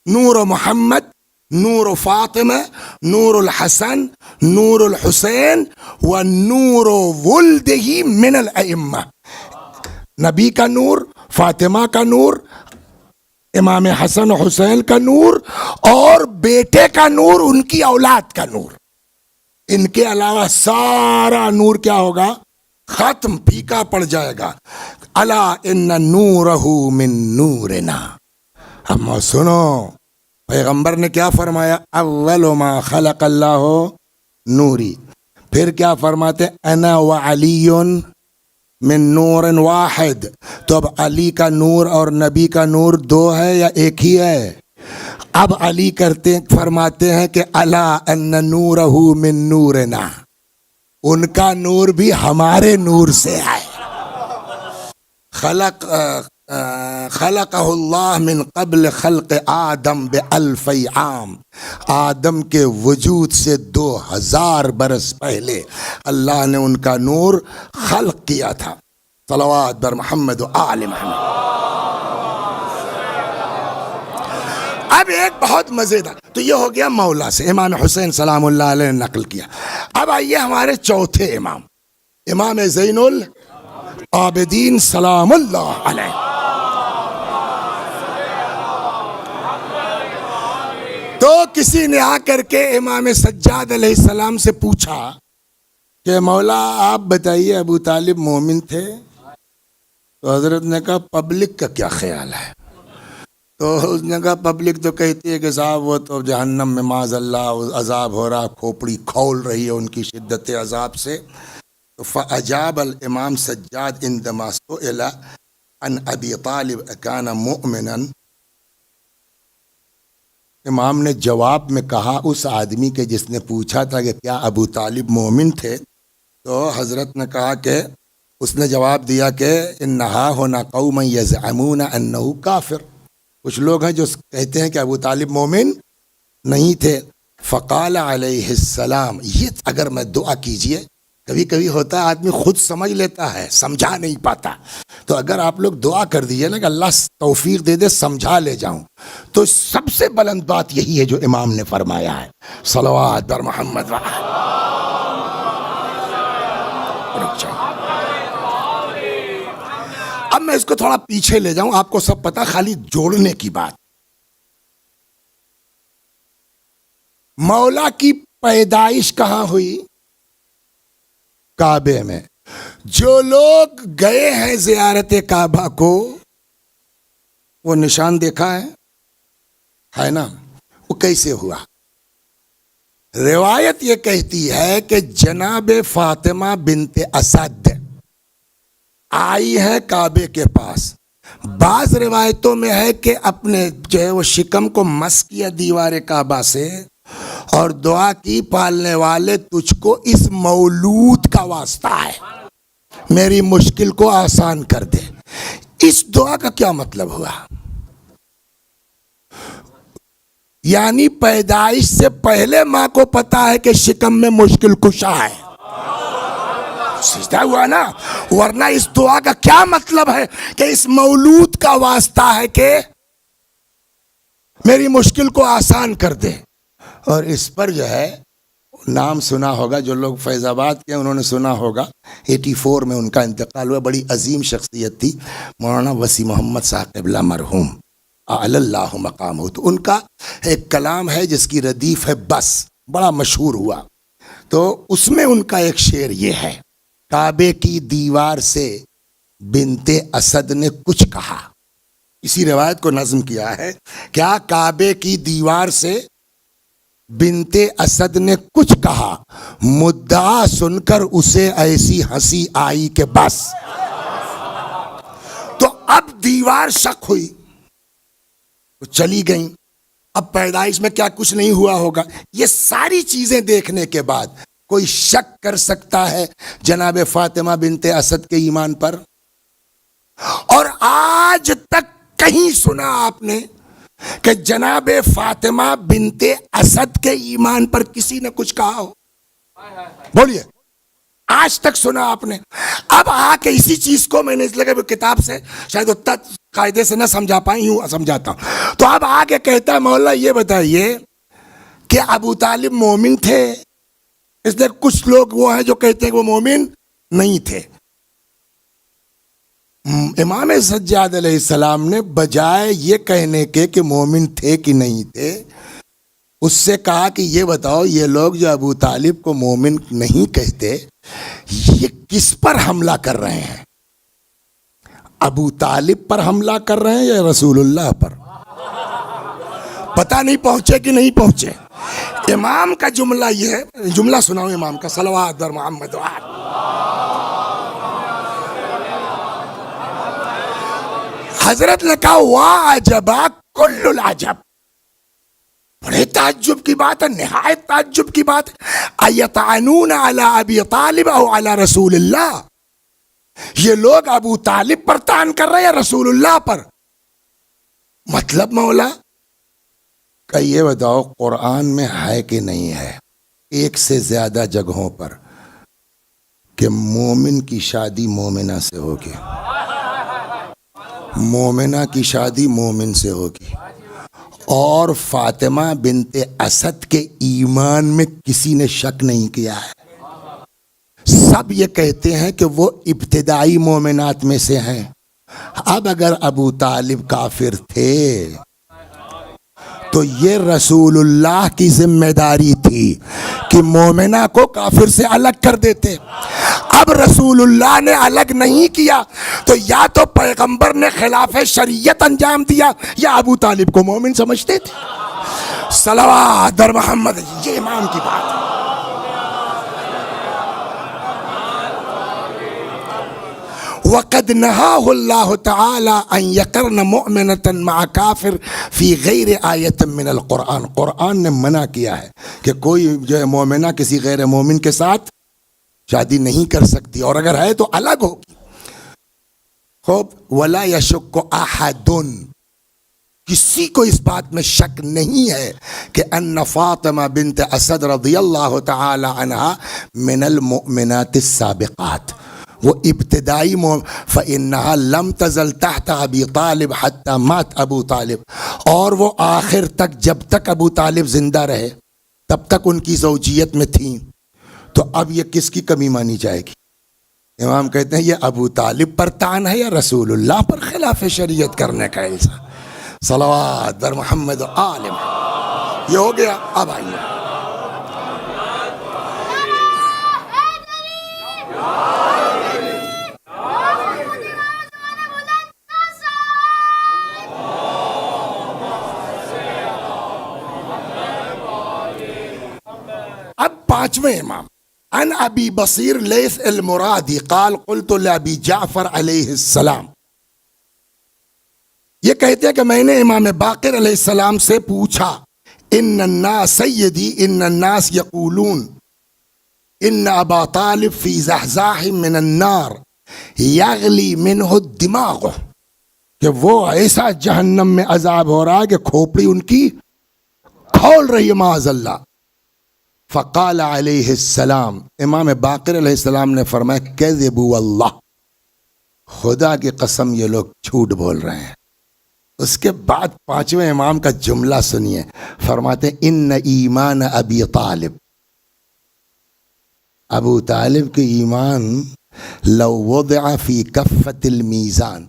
نور محمد، نور فاطمہ، نور الحسن، نور الحسین، و نور ولدہ من الائمہ، نبی کا نور، فاطمہ کا نور، امام حسن و حسین کا نور، اور بیٹے کا نور، ان کی اولاد کا نور۔ ان کے علاوہ سارا نور کیا ہوگا؟ ختم، پھیکا پڑ جائے گا۔ الا ان نورہ من نورنا۔ اب سنو پیغمبر نے کیا فرمایا؟ اول ما خلق اللہ نوری، پھر کیا فرماتے؟ انا وعلی من نور واحد، تو اب علی کا نور اور نبی کا نور 2 ہے یا ایک ہی ہے؟ اب علی فرماتے ہیں کہ الا ان نورہ من نورنا، ان کا نور بھی ہمارے نور سے ہے۔ خلقہ اللہ من قبل خلق آدم بألف عام، آدم کے وجود سے 2000 برس پہلے اللہ نے ان کا نور خلق کیا تھا۔ صلوات بر محمد و آل محمد۔ اب ایک بہت مزیدار، تو یہ ہو گیا مولا سے، امام حسین سلام اللہ علیہ نے نقل کیا۔ اب آئیے ہمارے چوتھے امام، امام زین العابدین سلام اللہ علیہ۔ تو کسی نے آ کر کے امام سجاد علیہ السلام سے پوچھا کہ مولا آپ بتائیے ابو طالب مومن تھے؟ تو حضرت نے کہا پبلک کا کیا خیال ہے؟ تو اس نے کہا پبلک تو کہتی ہے کہ صاحب وہ تو جہنم میں معاذ اللہ عذاب ہو رہا، کھوپڑی کھول رہی ہے ان کی شدت عذاب سے۔ تو فاجاب الامام سجاد عندما سئل عن ابی طالب کان مؤمنا، امام نے جواب میں کہا اس آدمی کے جس نے پوچھا تھا کہ کیا ابو طالب مومن تھے، تو حضرت نے کہا کہ اس نے جواب دیا کہ انہا ہونا قوما یزعمون انہ کافر، کچھ لوگ ہیں جو کہتے ہیں کہ ابو طالب مومن نہیں تھے۔ فقال علیہ السلام، یہ اگر میں دعا کیجئے، کبھی کبھی ہوتا ہے آدمی خود سمجھ لیتا ہے سمجھا نہیں پاتا، تو اگر آپ لوگ دعا کر دیجئے نا کہ اللہ توفیق دے دے سمجھا لے جاؤں، تو سب سے بلند بات یہی ہے جو امام نے فرمایا ہے۔ صلوات بر محمد اب میں اس کو تھوڑا پیچھے لے جاؤں، آپ کو سب پتا، خالی جوڑنے کی بات۔ مولا کی پیدائش کہاں ہوئی؟ کعبے میں. جو لوگ گئے ہیں زیارت کعبہ کو وہ نشان دیکھا ہے نا؟ وہ کیسے ہوا؟ روایت یہ کہتی ہے کہ جناب فاطمہ بنت اسد آئی ہے کعبے کے پاس. بعض روایتوں میں ہے کہ اپنے جو ہے وہ شکم کو مس کیا دیوار کعبہ سے اور دعا کی پالنے والے تجھ کو اس مولود کا واسطہ ہے، میری مشکل کو آسان کر دے. اس دعا کا کیا مطلب ہوا؟ یعنی پیدائش سے پہلے ماں کو پتا ہے کہ شکم میں مشکل کشا ہے. سجدہ ہوا نا. ورنہ اس دعا کا کیا مطلب ہے کہ اس مولود کا واسطہ ہے کہ میری مشکل کو آسان کر دے. اور اس پر جو ہے نام سنا ہوگا، جو لوگ فیض آباد کے انہوں نے سنا ہوگا. 84 میں ان کا انتقال ہوا. بڑی عظیم شخصیت تھی مولانا وسیع محمد صاحب قبلہ مرحوم اعلی اللہ مقامہ. تو ان کا ایک کلام ہے جس کی ردیف ہے بس، بڑا مشہور ہوا. تو اس میں ان کا ایک شعر یہ ہے: کعبے کی دیوار سے بنت اسد نے کچھ کہا. اسی روایت کو نظم کیا ہے. کیا کعبے کی دیوار سے بنت اسد نے کچھ کہا، مدعا سن کر اسے ایسی ہنسی آئی کہ بس. تو اب دیوار شک ہوئی، چلی گئیں. اب پیدائش میں کیا کچھ نہیں ہوا ہوگا. یہ ساری چیزیں دیکھنے کے بعد کوئی شک کر سکتا ہے جناب فاطمہ بنت اسد کے ایمان پر؟ اور آج تک کہیں سنا آپ نے کہ جناب فاطمہ بنت اسد کے ایمان پر کسی نے کچھ کہا ہو؟ بولیے، آج تک سنا آپ نے؟ اب آ کے اسی چیز کو میں نے اس لگے کتاب سے شاید اتنا قاعدے سے نہ سمجھا پائی ہوں، سمجھاتا ہوں. تو اب آ کے کہتا ہے مولا یہ بتائیے کہ ابو طالب مومن تھے؟ اس لیے کچھ لوگ وہ ہیں جو کہتے ہیں کہ وہ مومن نہیں تھے. امام سجاد علیہ السلام نے بجائے یہ کہنے کے کہ مومن تھے کہ نہیں تھے، اس سے کہا کہ یہ بتاؤ یہ لوگ جو ابو طالب کو مومن نہیں کہتے یہ کس پر حملہ کر رہے ہیں؟ ابو طالب پر حملہ کر رہے ہیں یا رسول اللہ پر؟ پتہ نہیں پہنچے کہ نہیں پہنچے. امام کا جملہ یہ ہے، جملہ سناؤ امام کا، صلوات بر محمد و آل. حضرت نے کہا وَعَجَبَا كُلُّ الْعَجَبِ، بڑے تعجب کی بات ہے، نہایت تعجب کی بات ہے. اَيَطْعَنُونَ عَلَىٰ أَبِي طَالِبَ أَوْ عَلَىٰ رَسُولِ اللَّهِ، یہ لوگ ابو طالب پر طعن کر رہے ہیں یا رسول اللہ پر؟ مطلب مولا کہ یہ بتاؤ قرآن میں ہے کہ نہیں ہے ایک سے زیادہ جگہوں پر کہ مومن کی شادی مومنہ سے ہوگی، مومنہ کی شادی مومن سے ہوگی، اور فاطمہ بنت اسد کے ایمان میں کسی نے شک نہیں کیا ہے. سب یہ کہتے ہیں کہ وہ ابتدائی مومنات میں سے ہیں. اب اگر ابو طالب کافر تھے تو یہ رسول اللہ کی ذمہ داری تھی کہ مومنہ کو کافر سے الگ کر دیتے. اب رسول اللہ نے الگ نہیں کیا تو یا تو پیغمبر نے خلاف شریعت انجام دیا یا ابو طالب کو مومن سمجھتے تھے. صلوات بر محمد. یہ امام کی بات ہے. وَقَدْ نَهَاهُ اللَّهُ تَعَالَىٰ أَنْ يَقَرْنَ مُؤْمِنَةً مَعَ كَافِرٍ فِي غَيْرِ آيَةٍ مِّنَ الْقُرْآنِ. قرآن نے منع کیا ہے کہ کوئی جو ہے مومنہ کسی غیر مومن کے ساتھ شادی نہیں کر سکتی، اور اگر ہے تو الگ ہوگی. خوب. وَلَا يَشُكُّ أَحَدٌ، کسی کو اس بات میں شک نہیں ہے کہ ان فاطمہ بنت اسد رضی اللہ تعالی عنہا من المؤمنات السابقات، وہ ابتدائی فإنها لم تزل تحت ابی طالب حتی مات ابو طالب، اور وہ آخر تک جب تک ابو طالب زندہ رہے تب تک ان کی زوجیت میں تھیں. تو اب یہ کس کی کمی مانی جائے گی؟ امام کہتے ہیں یہ ابو طالب پر طعن ہے یا رسول اللہ پر خلاف شریعت کرنے کا الزام؟ صلوات بر محمد و آل محمد. یہ ہو گیا. اب آئیے اب پانچویں امام ان ابی بصیر لیث المرادی قال قلت لابی جعفر علیہ السلام، یہ کہتے ہیں کہ میں نے امام باقر علیہ السلام سے پوچھا، ان الناس سیدی ان الناس یقولون ان ابا طالب فی زحزاح من النار یغلی منہ الدماغ، کہ وہ ایسا جہنم میں عذاب ہو رہا ہے کہ کھوپڑی ان کی کھول رہی ہے معاذ اللہ۔ فقال علیہ السلام، امام باقر علیہ السلام نے فرمایا کذبوا اللہ، خدا کی قسم یہ لوگ جھوٹ بول رہے ہیں۔ اس کے بعد پانچویں امام کا جملہ سنیے، فرماتے ان ایمان ابی طالب، ابو طالب کے ایمان لو وضع فی کفۃ المیزان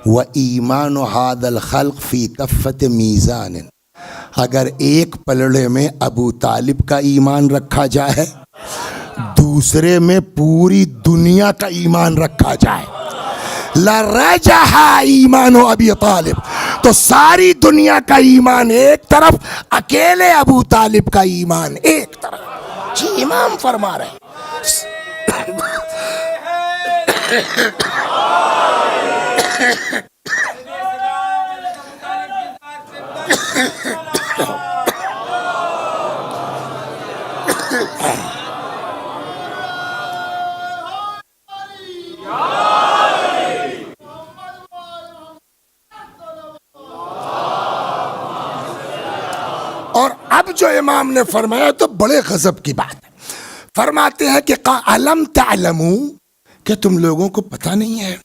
و ایمان هذا الخلق فی کفۃ میزان، اگر ایک پلڑے میں ابو طالب کا ایمان رکھا جائے، دوسرے میں پوری دنیا کا ایمان رکھا جائے، لرجح ایمان ابی طالب، تو ساری دنیا کا ایمان ایک طرف، اکیلے ابو طالب کا ایمان ایک طرف۔ جی امام فرما رہے ہیں۔ اور اب جو امام نے فرمایا تو بڑے غضب کی بات ہے، فرماتے ہیں کہ علم تعلموا، کہ تم لوگوں کو پتہ نہیں ہے،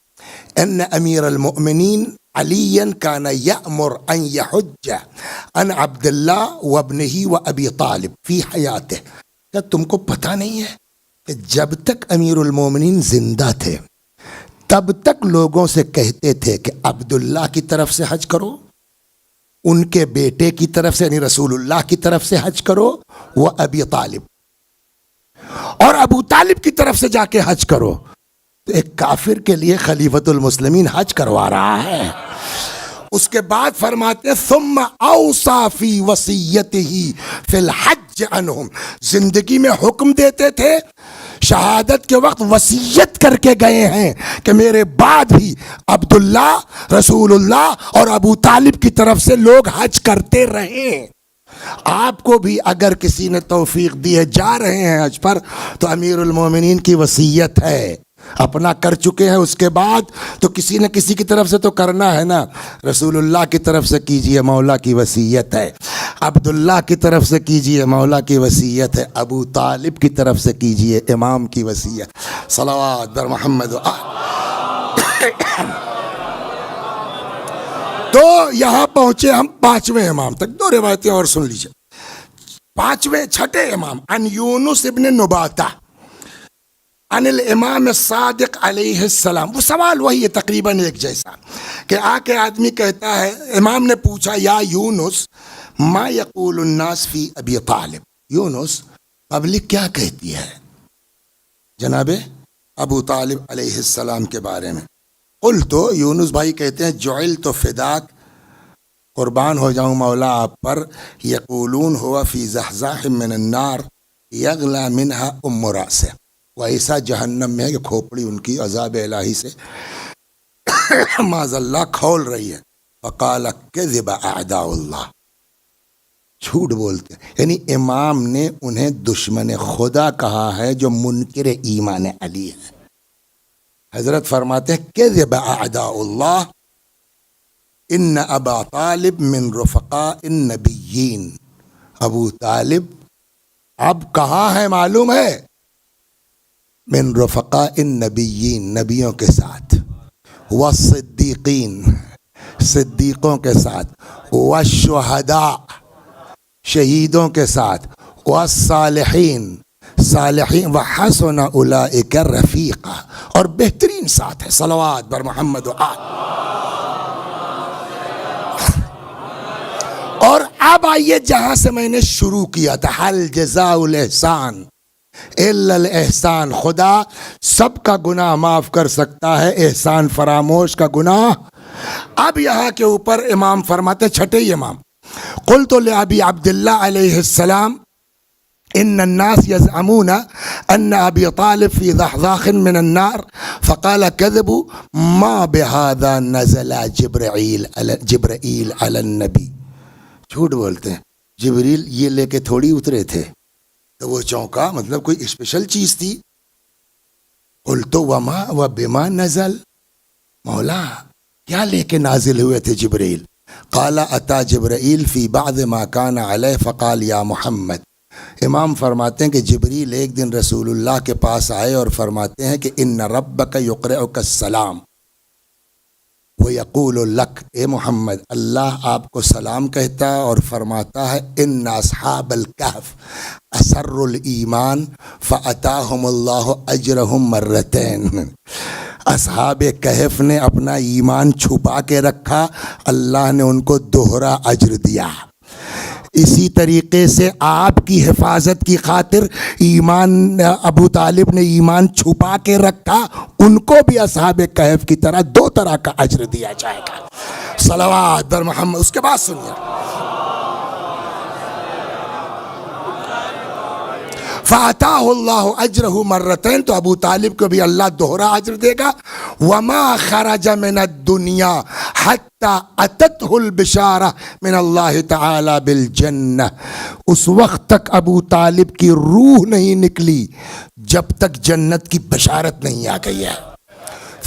ان امیر المؤمنین علی کان یأمر ان یحج عن عبد اللہ وابنہ وابی طالب فی حیاتہ، کیا تم کو پتہ نہیں ہے کہ جب تک امیر المومنین زندہ تھے تب تک لوگوں سے کہتے تھے کہ عبداللہ کی طرف سے حج کرو، ان کے بیٹے کی طرف سے یعنی رسول اللہ کی طرف سے حج کرو، وہ ابی طالب، اور ابو طالب کی طرف سے جا کے حج کرو۔ تو ایک کافر کے لیے خلیفۃ المسلمین حج کروا رہا ہے۔ اس کے بعد فرماتے ثم اوصى فی وصیتہ فی الحج عنہم، زندگی میں حکم دیتے تھے، شہادت کے وقت وصیت کر کے گئے ہیں کہ میرے بعد بھی عبداللہ، رسول اللہ اور ابو طالب کی طرف سے لوگ حج کرتے رہیں۔ آپ کو بھی اگر کسی نے توفیق دی ہے، جا رہے ہیں حج پر، تو امیر المومنین کی وصیت ہے، اپنا کر چکے ہیں، اس کے بعد تو کسی نہ کسی کی طرف سے تو کرنا ہے نا۔ رسول اللہ کی طرف سے کیجئے، مولا کی وصیت ہے، عبداللہ کی طرف سے کیجئے، مولا کی وصیت ہے، ابو طالب کی طرف سے کیجئے، امام کی وصیت۔ صلوات بر محمد تو یہاں پہنچے ہم پانچویں امام تک، دو روایتیں اور سن لیجئے۔ پانچویں چھٹے امام ان یونس ابن نباتہ ان الامام الصادق علیہ السلام، وہ سوال وہی ہے تقریباً ایک جیسا، کہ آ کے آدمی کہتا ہے، امام نے پوچھا یا یونس ما یقول الناس فی ابی طالب، یونس پبلک کیا کہتی ہے جناب ابو طالب علیہ السلام کے بارے میں؟ قلت، تو یونس بھائی کہتے ہیں جعلت فداک، قربان ہو جاؤں مولا آپ پر، یقولون ہوا فی زحزاح من النار یغلی منہا ام راسہ، وہ ایسا جہنم میں ہے کہ کھوپڑی ان کی عذاب الہی سے معاذ اللہ کھول رہی ہے۔ فقال کذب اعداء اللہ، جھوٹ بولتے ہیں، یعنی امام نے انہیں دشمن خدا کہا ہے جو منکر ایمان علی ہے۔ حضرت فرماتے ہیں کذب اعداء اللہ ان ابا طالب من رفقاء النبیین، ابو طالب اب کہاں ہے معلوم ہے؟ من رفقاء النبیین، نبیوں کے ساتھ، والصدیقین، صدیقوں کے ساتھ، والشہداء، شہیدوں کے ساتھ، والصالحین، صالحین، وحسن اولئک رفیقا، اور بہترین ساتھ ہے۔ صلوات بر محمد و آل۔ اور اب آئیے جہاں سے میں نے شروع کیا تھا، حل جزاء الاحسان الا الاحسان، خدا سب کا گناہ معاف کر سکتا ہے، احسان فراموش کا گناہ۔ اب یہاں کے اوپر امام فرماتے، چھٹے امام، قلت لابی عبداللہ علیہ السلام، إن الناس يزعمون أن أبي طالب في ضحضاح من النار فقال كذبوا ما بهذا نزل جبرائيل على النبي. جھوٹ بولتے ہیں، جبریل یہ لے کے تھوڑی اترے تھے. تو وہ چونکا، مطلب کوئی اسپیشل چیز تھی. قلت وما وبما نزل، مولا کیا لے کے نازل ہوئے تھے جبریل؟ قال اتى جبرائیل فی بعض ما كان علیہ فقال یا محمد. امام فرماتے ہیں کہ جبریل ایک دن رسول اللہ کے پاس آئے اور فرماتے ہیں کہ ان ربک یقرئک السلام ویقول لک، اے محمد اللہ آپ کو سلام کہتا ہے اور فرماتا ہے ان اصحاب الکہف اسر الایمان فاتاہم اللہ اجرہم مرتین. اصحاب کہف نے اپنا ایمان چھپا کے رکھا، اللہ نے ان کو دوہرا اجر دیا. اسی طریقے سے آپ کی حفاظت کی خاطر ایمان، ابو طالب نے ایمان چھپا کے رکھا، ان کو بھی اصحاب کہف کی طرح 2 طرح کا اجر دیا جائے گا. صلوات بر محمد. اس کے بعد سنیے، فَأَتَاهُ اللَّهُ أَجْرَهُ مرتين، تو ابو طالب کو بھی اللہ دوہرا اجر دے گا. وَمَا خَرَجَ مِنَ الدُّنْيَا حَتَّى أَتَتْهُ الْبِشَارَةُ مِنَ اللَّهِ تَعَالَى بِالْجَنَّةِ. اس وقت تک ابو طالب کی روح نہیں نکلی جب تک جنت کی بشارت نہیں آ گئی ہے.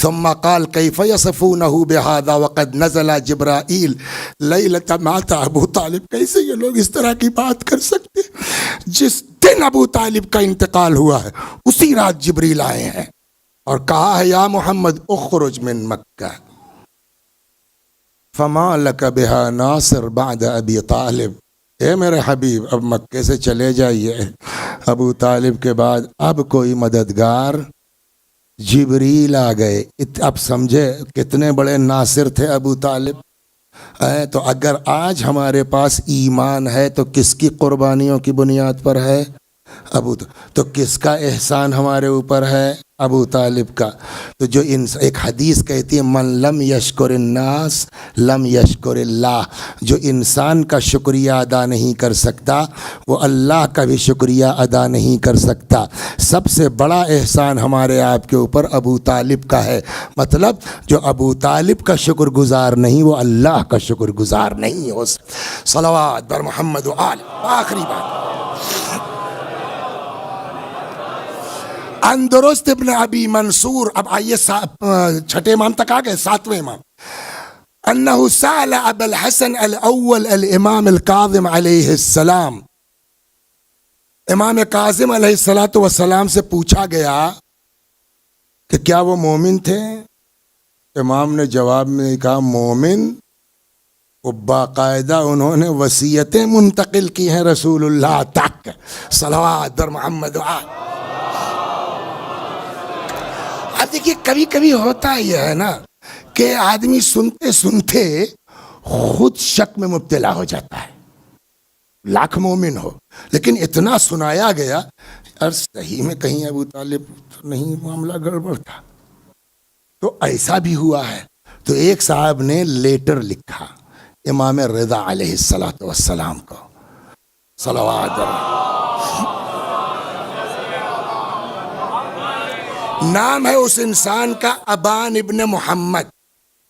ثم قال كيف يصفونه بهذا وقد نزل جبرائيل ليلة مات ابو طالب. کیسے یہ لوگ اس طرح کی بات کر سکتے؟ جس دن ابو طالب کا انتقال ہوا ہے اسی رات جبریل آئے ہیں اور کہا ہے یا محمد اخرج من مکہ فما لك بها ناصر بعد ابی طالب. اے میرے حبیب اب مکے سے چلے جائیے، ابو طالب کے بعد اب کوئی مددگار. جبریل آ گئے. اب سمجھے کتنے بڑے ناصر تھے ابو طالب. تو اگر آج ہمارے پاس ایمان ہے تو کس کی قربانیوں کی بنیاد پر ہے؟ تو کس کا احسان ہمارے اوپر ہے؟ ابو طالب کا. تو جو ایک حدیث کہتی ہے من لم یشکر الناس لم یشکر اللہ، جو انسان کا شکریہ ادا نہیں کر سکتا وہ اللہ کا بھی شکریہ ادا نہیں کر سکتا. سب سے بڑا احسان ہمارے آپ کے اوپر ابو طالب کا ہے. مطلب جو ابو طالب کا شکر گزار نہیں وہ اللہ کا شکر گزار نہیں ہو سکتا. صلوات بر محمد و آل. آخری بات اندرست ابن ابی منصور. اب آئیے 6 امام تک آ گئے. 7ویں امام انہ سأل ابا الحسن الاول الامام الکاظم علیہ السلام. امام کاظم علیہ السلام سے پوچھا گیا کہ کیا وہ مومن تھے؟ امام نے جواب میں کہا مومن. وہ باقاعدہ انہوں نے وصیتیں منتقل کی ہیں رسول اللہ تک. صلوات در محمد و آل. اب دیکھیے کبھی کبھی ہوتا یہ ہے نا کہ آدمی سنتے سنتے خود شک میں مبتلا ہو جاتا ہے. لاکھ مومن ہو لیکن اتنا سنایا گیا اور صحیح میں کہیں ابو طالب نہیں معاملہ گڑبڑ تھا. تو ایسا بھی ہوا ہے. تو ایک صاحب نے لیٹر لکھا امام رضا علیہ السلام کو. صلوات نام ہے اس انسان کا ابان ابن محمد.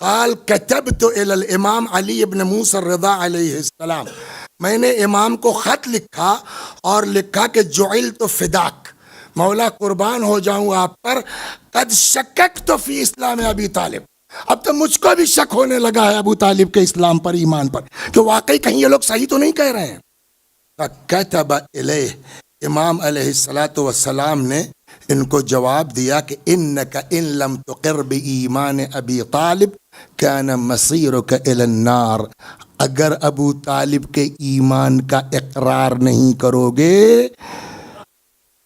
قال كتبت الى الامام علی ابن موسیٰ الرضا علیہ السلام. میں نے امام کو خط لکھا اور لکھا کہ جعلت فداک، مولا قربان ہو جاؤں آپ پر. قد شککت فی اسلام ابی طالب. اب تو مجھ کو بھی شک ہونے لگا ہے ابو طالب کے اسلام پر، ایمان پر، کہ واقعی کہیں یہ لوگ صحیح تو نہیں کہہ رہے ہیں. فکتب الیہ، امام علیہ السلام نے ان کو جواب دیا کہ انک ان لم تقر بایمان ابی طالب کان مصیرک الی النار. اگر ابو طالب کے ایمان کا اقرار نہیں کرو گے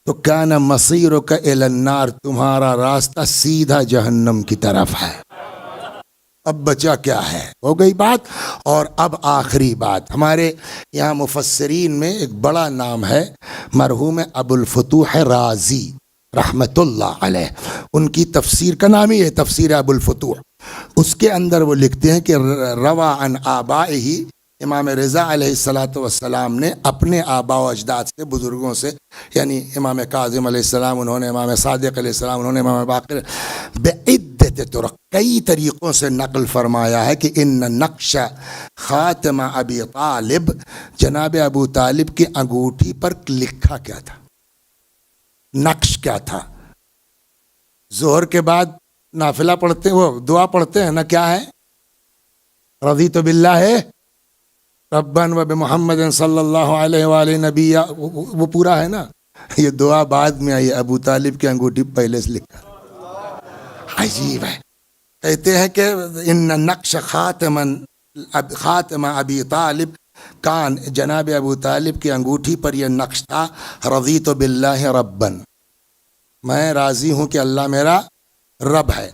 تو کان مصیرک الی النار، تمہارا راستہ سیدھا جہنم کی طرف ہے. اب بچا کیا ہے؟ ہو گئی بات. اور اب آخری بات، ہمارے یہاں مفسرین میں ایک بڑا نام ہے مرحوم ابو الفتوح رازی رحمت اللہ علیہ. ان کی تفسیر کا نام ہی ہے تفسیر ابو الفتوح. اس کے اندر وہ لکھتے ہیں کہ روا عن آبائہ، امام رضا علیہ الصلاۃ والسلام نے اپنے آبا و اجداد سے، بزرگوں سے، یعنی امام کاظم علیہ السلام، انہوں نے امام صادق علیہ السلام، انہوں نے امام باقر، بعدت طرق، کئی طریقوں سے نقل فرمایا ہے کہ ان نقش خاتم ابی طالب، جناب ابو طالب کی انگوٹھی پر لکھا کیا تھا، نقش کیا تھا. ظہر کے بعد نافلہ پڑھتے ہیں، وہ دعا پڑھتے ہیں نا، کیا ہے؟ رضیت باللہ ربًا و بمحمد صلی اللہ علیہ وآلہ نبی، وہ پورا ہے نا. یہ دعا بعد میں آئی، ابو طالب کی انگوٹھی پہلے سے لکھا. عجیب ہے. کہتے ہیں کہ ان نقش خاتم ابی طالب کان، جناب ابو طالب کی انگوٹھی پر یہ نقش تھا، رضیت باللہ ربًا، میں راضی ہوں کہ اللہ میرا رب ہے،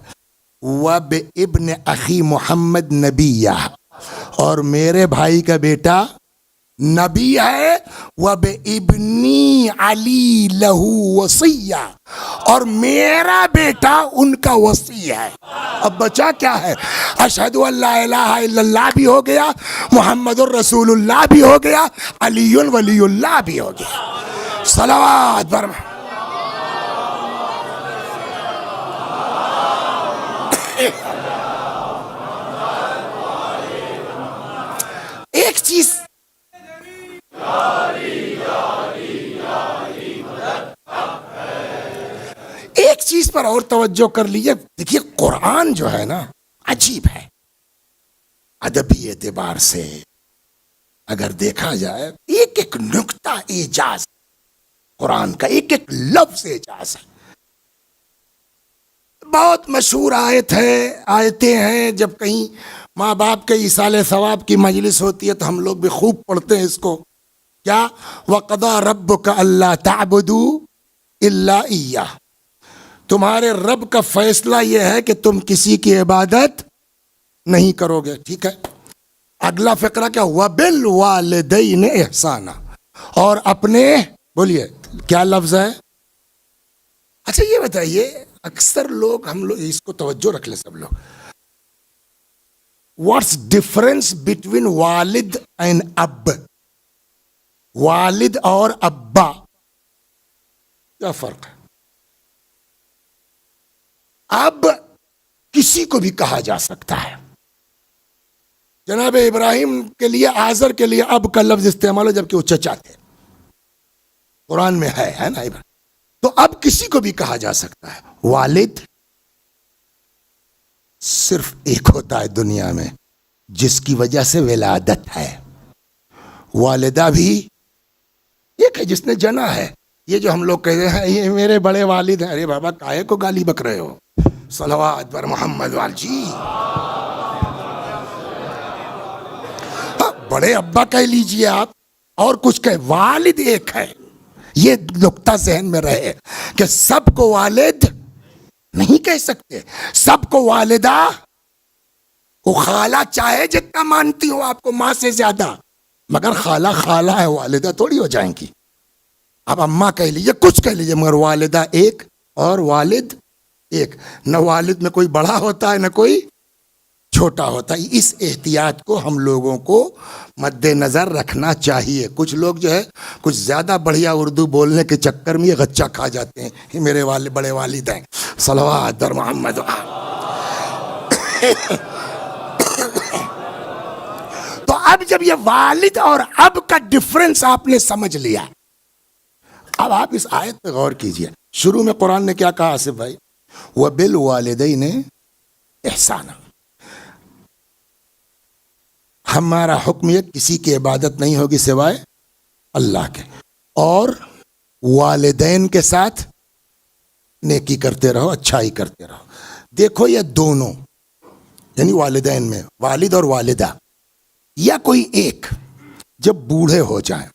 وبابن اخی محمد نبیہ، اور میرے بھائی کا بیٹا نبی ہے، وبابنی علی لہو وصیہ، اور میرا بیٹا ان کا وصی ہے. اب بچا کیا ہے؟ اشہد ان لا الہ الا اللہ بھی ہو گیا، محمد الرسول اللہ بھی ہو گیا، علی ولی اللہ بھی ہو گیا. صلوات بر ایک چیز پر اور توجہ کر لیجیے. دیکھیے قرآن جو ہے نا عجیب ہے، ادبی اعتبار سے اگر دیکھا جائے، ایک ایک نقطہ اعجاز قرآن کا، ایک ایک لفظ اعجاز ہے. بہت مشہور آیت ہے، آیتیں ہیں، جب کہیں ماں باپ کے ایصال ثواب کی مجلس ہوتی ہے تو ہم لوگ بھی خوب پڑھتے ہیں اس کو. کیا؟ وَقَضَىٰ رَبُّكَ أَلَّا تَعْبُدُوا إِلَّا إِيَّاهُ، تمہارے رب کا فیصلہ یہ ہے کہ تم کسی کی عبادت نہیں کرو گے. ٹھیک ہے. اگلا فقرہ کیا؟ وَبِالْوَالِدَيْنِ إِحْسَانًا، اور اپنے، بولیے کیا لفظ ہے؟ اچھا یہ بتائیے، اکثر لوگ، ہم لوگ اس کو توجہ رکھ لیں سب لوگ، واٹس ڈفرنس بٹوین والد اینڈ اب؟ والد اور ابا کیا فرق ہے؟ اب کسی کو بھی کہا جا سکتا ہے. جناب ابراہیم کے لیے، آزر کے لیے اب کا لفظ استعمال ہو، جبکہ وہ چچا تھے. قرآن میں ہے نا ابراہیم. تو اب کسی کو بھی کہا جا سکتا ہے. والد صرف ایک ہوتا ہے دنیا میں جس کی وجہ سے ولادت ہے. والدہ بھی ایک ہے جس نے جنا ہے. یہ جو ہم لوگ کہتے ہیں یہ میرے بڑے والد ہیں، ارے بابا کاہے کو گالی بک رہے ہو؟ صلوات بر محمد وال جی. بڑے ابا کہہ لیجئے آپ، اور کچھ کہے، والد ایک ہے. یہ نقطہ ذہن میں رہے کہ سب کو والد نہیں کہہ سکتے، سب کو والدہ. وہ خالہ چاہے جتنا مانتی ہو آپ کو ماں سے زیادہ، مگر خالہ خالہ ہے، والدہ تھوڑی ہو جائیں گی. اب اماں کہہ لیجیے، کچھ کہہ لیجیے، مگر والدہ ایک اور والد ایک. نہ والد میں کوئی بڑا ہوتا ہے نہ کوئی چھوٹا ہوتا ہے. اس احتیاط کو ہم لوگوں کو مد نظر رکھنا چاہیے. کچھ لوگ جو ہے کچھ زیادہ بڑھیا اردو بولنے کے چکر میں یہ غچہ کھا جاتے ہیں، یہ میرے بڑے والد ہیں. صلوات در محمد. تو اب جب یہ والد اور اب کا ڈفرنس آپ نے سمجھ لیا، اب آپ اس آیت پہ غور کیجئے. شروع میں قرآن نے کیا کہا آصف بھائی؟ وَبِالْوَالِدَيْنِ احسانا. ہمارا حکم یہ، کسی کی عبادت نہیں ہوگی سوائے اللہ کے، اور والدین کے ساتھ نیکی کرتے رہو، اچھائی کرتے رہو. دیکھو یہ دونوں، یعنی والدین میں والد اور والدہ، یا کوئی ایک جب بوڑھے ہو جائیں،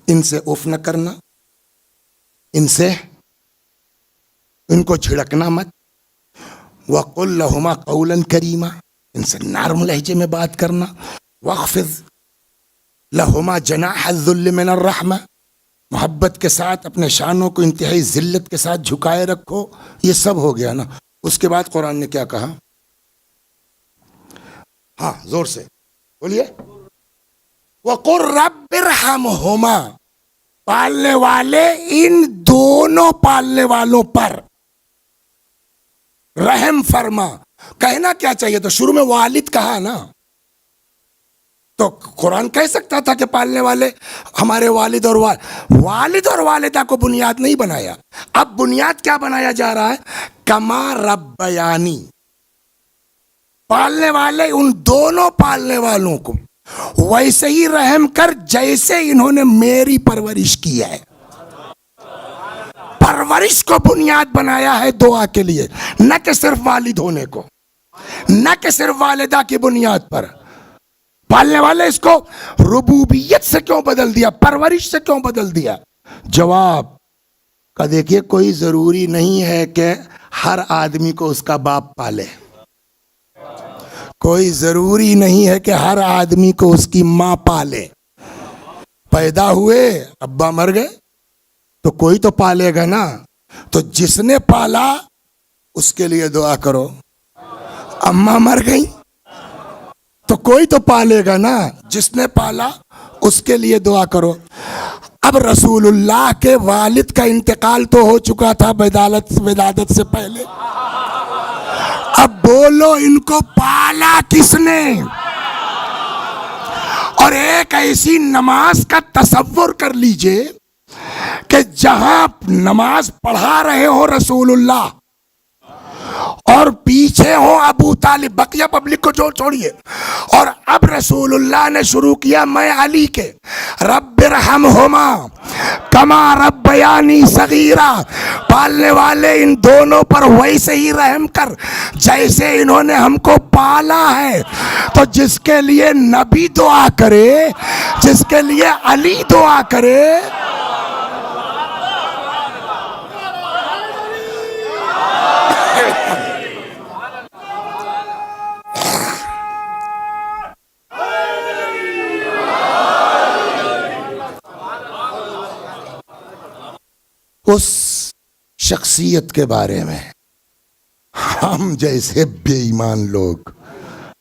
ان سے اف نہ کرنا، ان کو جھڑکنا مت. وَقُلْ لَهُمَا قَوْلًا كَرِيمًا، ان سے نرم لہجے میں بات کرنا. وَاخْفِضْ لَهُمَا جَنَاحَ الذُّلِّ مِنَ الرَّحْمَةِ، محبت کے ساتھ اپنے شانوں کو انتہائی ذلت کے ساتھ جھکائے رکھو. یہ سب ہو گیا نا. اس کے بعد قرآن نے کیا کہا؟ ہاں زور سے بولیے. وقل رب ارحمہما، پالنے والے ان دونوں پالنے والوں پر رحم فرما. کہنا کیا چاہیے؟ تو شروع میں والد کہا نا، تو قرآن کہہ سکتا تھا کہ پالنے والے ہمارے والد اور والدہ کو بنیاد نہیں بنایا. اب بنیاد کیا بنایا جا رہا ہے؟ کما ربیانی، پالنے والے ان دونوں پالنے والوں کو ویسے ہی رحم کر جیسے انہوں نے میری پرورش کی ہے. پرورش کو بنیاد بنایا ہے دعا کے لیے، نہ کہ صرف والد ہونے کو، نہ کہ صرف والدہ کی بنیاد پر. پالنے والے اس کو ربوبیت سے کیوں بدل دیا، پرورش سے کیوں بدل دیا؟ جواب کا دیکھیے، کوئی ضروری نہیں ہے کہ ہر آدمی کو اس کا باپ پالے. کوئی ضروری نہیں ہے کہ ہر آدمی کو اس کی ماں پالے. پیدا ہوئے، ابا مر گئے تو کوئی تو پالے گا نا. تو جس نے پالا اس کے لیے دعا کرو. اماں مر گئی تو کوئی تو پالے گا نا، جس نے پالا اس کے لیے دعا کرو. اب رسول اللہ کے والد کا انتقال تو ہو چکا تھا ولادت سے پہلے. اب بولو ان کو پالا کس نے؟ اور ایک ایسی نماز کا تصور کر لیجئے کہ جہاں نماز پڑھا رہے ہو رسول اللہ اور پیچھے ہو ابو طالب، بقیہ پبلک کو چھوڑیے، اور اب رسول اللہ نے شروع کیا میں علی کے رب ارحمہما کما ربیانی صغیرا، پالنے والے ان دونوں پر ویسے ہی رحم کر جیسے انہوں نے ہم کو پالا ہے. تو جس کے لیے نبی دعا کرے، جس کے لیے علی دعا کرے، اس شخصیت کے بارے میں ہم جیسے بے ایمان لوگ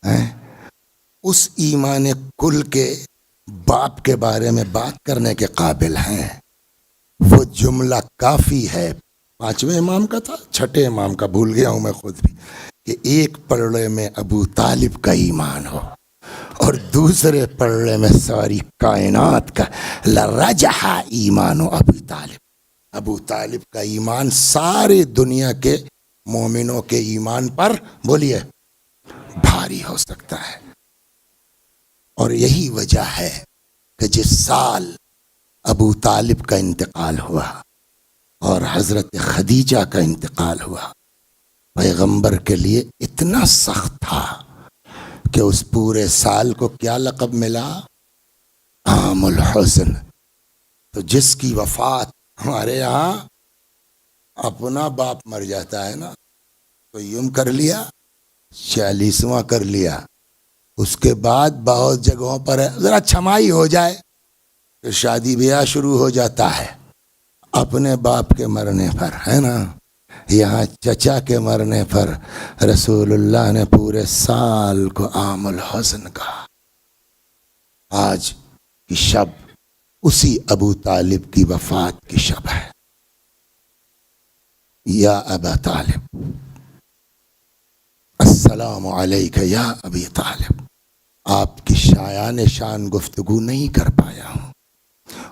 ہیں اس ایمان کل کے باپ کے بارے میں بات کرنے کے قابل ہیں. وہ جملہ کافی ہے. 5ویں امام کا تھا، 6 امام کا بھول گیا ہوں میں خود بھی، کہ ایک پلڑے میں ابو طالب کا ایمان ہو اور دوسرے پلڑے میں ساری کائنات کا. لرجح ایمان ابو طالب، ابو طالب کا ایمان سارے دنیا کے مومنوں کے ایمان پر بولیے بھاری ہو سکتا ہے. اور یہی وجہ ہے کہ جس سال ابو طالب کا انتقال ہوا اور حضرت خدیجہ کا انتقال ہوا، پیغمبر کے لیے اتنا سخت تھا کہ اس پورے سال کو کیا لقب ملا؟ عام الحزن. تو جس کی وفات ہمارے یہاں اپنا باپ مر جاتا ہے نا تو یوں کر لیا 40واں کر لیا. اس کے بعد بہت جگہوں پر ذرا چھمائی ہو جائے تو شادی بیاہ شروع ہو جاتا ہے اپنے باپ کے مرنے پر، ہے نا. یہاں چچا کے مرنے پر رسول اللہ نے پورے سال کو عام الحزن کہا. آج کی شب اسی ابو طالب کی وفات کی شب ہے. یا ابا طالب السلام علیک یا ابی طالب. آپ کی شایان شان گفتگو نہیں کر پایا ہوں،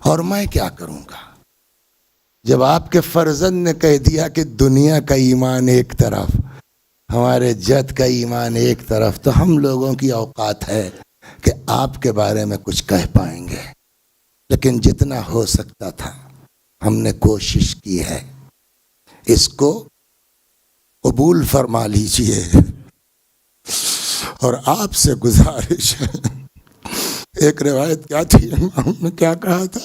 اور میں کیا کروں گا جب آپ کے فرزند نے کہہ دیا کہ دنیا کا ایمان ایک طرف، ہمارے جد کا ایمان ایک طرف، تو ہم لوگوں کی اوقات ہے کہ آپ کے بارے میں کچھ کہہ پائیں گے. لیکن جتنا ہو سکتا تھا ہم نے کوشش کی ہے. اس کو قبول فرما لیجئے اور آپ سے گزارش ہے. ایک روایت کیا تھی، ہم نے کیا کہا تھا؟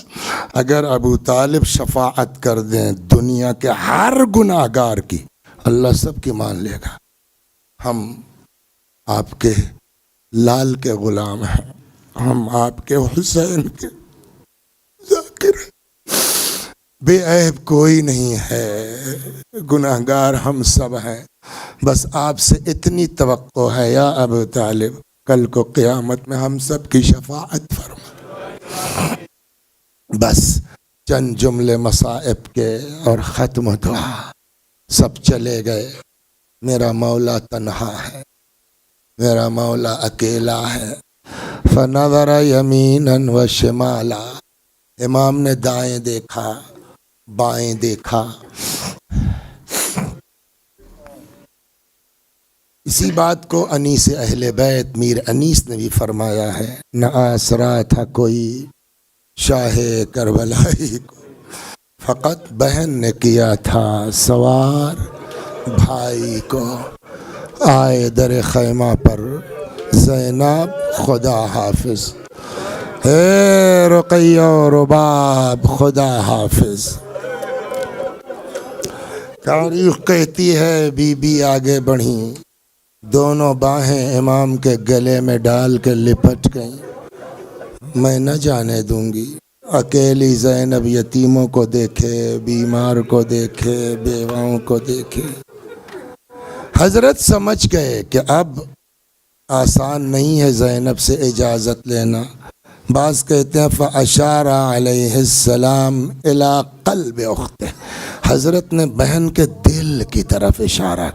اگر ابو طالب شفاعت کر دیں دنیا کے ہر گناہ گار کی، اللہ سب کی مان لے گا. ہم آپ کے لال کے غلام ہیں، ہم آپ کے حسین کے ذاکر، بے عیب کوئی نہیں ہے، گناہ گار ہم سب ہیں. بس آپ سے اتنی توقع ہے یا ابو طالب، کل کو قیامت میں ہم سب کی شفاعت فرما. بس چند جملے مصائب کے اور ختم دعا، سب چلے گئے، میرا مولا تنہا ہے، میرا مولا اکیلا ہے۔ فنظر یمیناً و شمالا، امام نے دائیں دیکھا بائیں دیکھا۔ اسی بات کو انیس اہل بیت میر انیس نے بھی فرمایا ہے، نہ آسرا تھا کوئی شاہ کربلائی کو، فقط بہن نے کیا تھا سوار بھائی کو۔ آئے در خیمہ پر زینب خدا حافظ، ہے رقیہ و رباب خدا حافظ۔ تاریخ کہتی ہے بی بی آگے بڑھیں، دونوں باہیں امام کے گلے میں ڈال کے لپٹ گئیں۔ میں نہ جانے دوں گی اکیلی زینب یتیموں کو دیکھے، بیمار کو دیکھے، بیواؤں کو دیکھے۔ حضرت سمجھ گئے کہ اب آسان نہیں ہے زینب سے اجازت لینا۔ بعض کہتے ہیں فَأَشَارَ عَلَيْهِ السَّلَامُ إِلَىٰ قَلْبِ أُخْتِهِ، حضرت نے بہن کے دل کی طرف اشارہ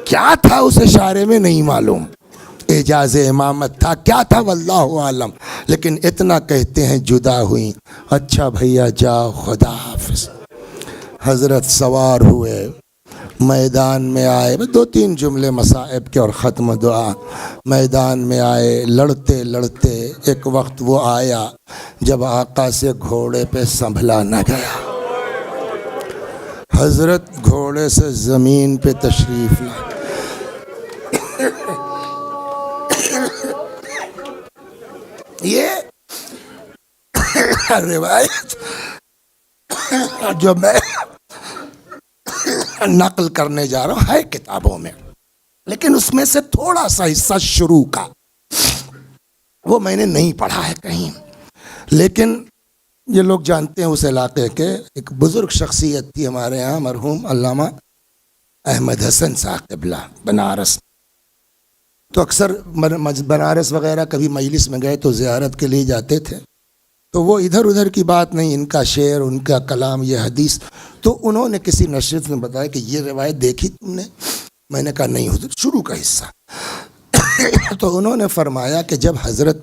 کیا تھا، اس اشارے میں نہیں معلوم، اعجاز امامت تھا کیا تھا واللہ عالم، لیکن اتنا کہتے ہیں جدا ہوئیں، اچھا بھیا جاؤ خدا حافظ۔ حضرت سوار ہوئے، میدان میں آئے، دو تین جملے مصائب کے اور ختم دعا۔ میدان میں آئے، لڑتے لڑتے ایک وقت وہ آیا جب آقا سے گھوڑے پہ سنبھلا نہ گیا۔ حضرت گھوڑے سے زمین پہ تشریف لائے۔ یہ روایت جو میں نقل کرنے جا رہا ہوں ہے کتابوں میں، لیکن اس میں سے تھوڑا سا حصہ شروع کا وہ میں نے نہیں پڑھا ہے کہیں، لیکن یہ لوگ جانتے ہیں اس علاقے کے ایک بزرگ شخصیت تھی ہمارے ہاں، مرحوم علامہ احمد حسن صاحب قبلہ بنارس، تو اکثر بنارس وغیرہ کبھی مجلس میں گئے تو زیارت کے لیے جاتے تھے، تو وہ ادھر ادھر کی بات نہیں، ان کا شعر، ان کا کلام، یہ حدیث، تو انہوں نے کسی نشریت میں بتایا کہ یہ روایت دیکھی تم نے؟ میں نے کہا نہیں حضور، شروع کا حصہ۔ تو انہوں نے فرمایا کہ جب حضرت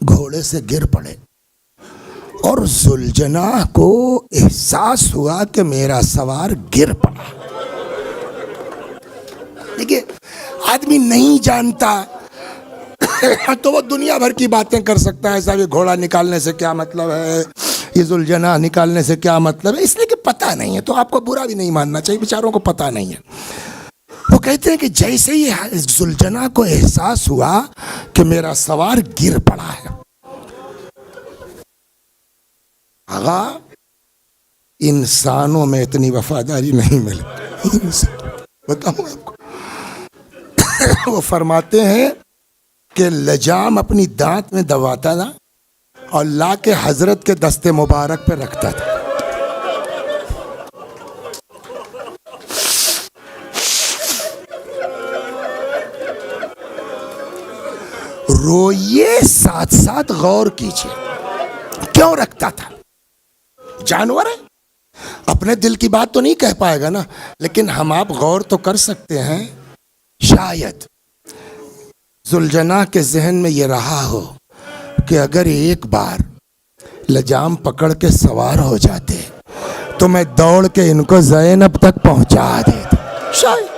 گھوڑے سے گر پڑے اور ذوالجناح کو احساس ہوا کہ میرا سوار گر پڑا، دیکھیے آدمی نہیں جانتا تو وہ دنیا بھر کی باتیں کر سکتا ہے، صاحب یہ گھوڑا نکالنے سے کیا مطلب ہے، یہ ذوالجناح نکالنے سے کیا مطلب ہے، اس لیے کہ پتہ نہیں ہے، تو آپ کو برا بھی نہیں ماننا چاہیے، بیچاروں کو پتہ نہیں ہے۔ وہ کہتے ہیں کہ جیسے ہی ذوالجناح کو احساس ہوا کہ میرا سوار گر پڑا ہے، آغا انسانوں میں اتنی وفاداری نہیں ملتی، بتاؤں آپ کو۔ وہ فرماتے ہیں کہ لجام اپنی دانت میں دباتا تھا اور لا کے حضرت کے دستے مبارک پہ رکھتا تھا۔ روئیے ساتھ ساتھ غور کیجئے، کیوں رکھتا تھا؟ جانور ہے، اپنے دل کی بات تو نہیں کہہ پائے گا نا، لیکن ہم آپ غور تو کر سکتے ہیں، شاید ذوالجناح کے ذہن میں یہ رہا ہو کہ اگر ایک بار لجام پکڑ کے سوار ہو جاتے تو میں دوڑ کے ان کو زینب تک پہنچا دیتا، شاید۔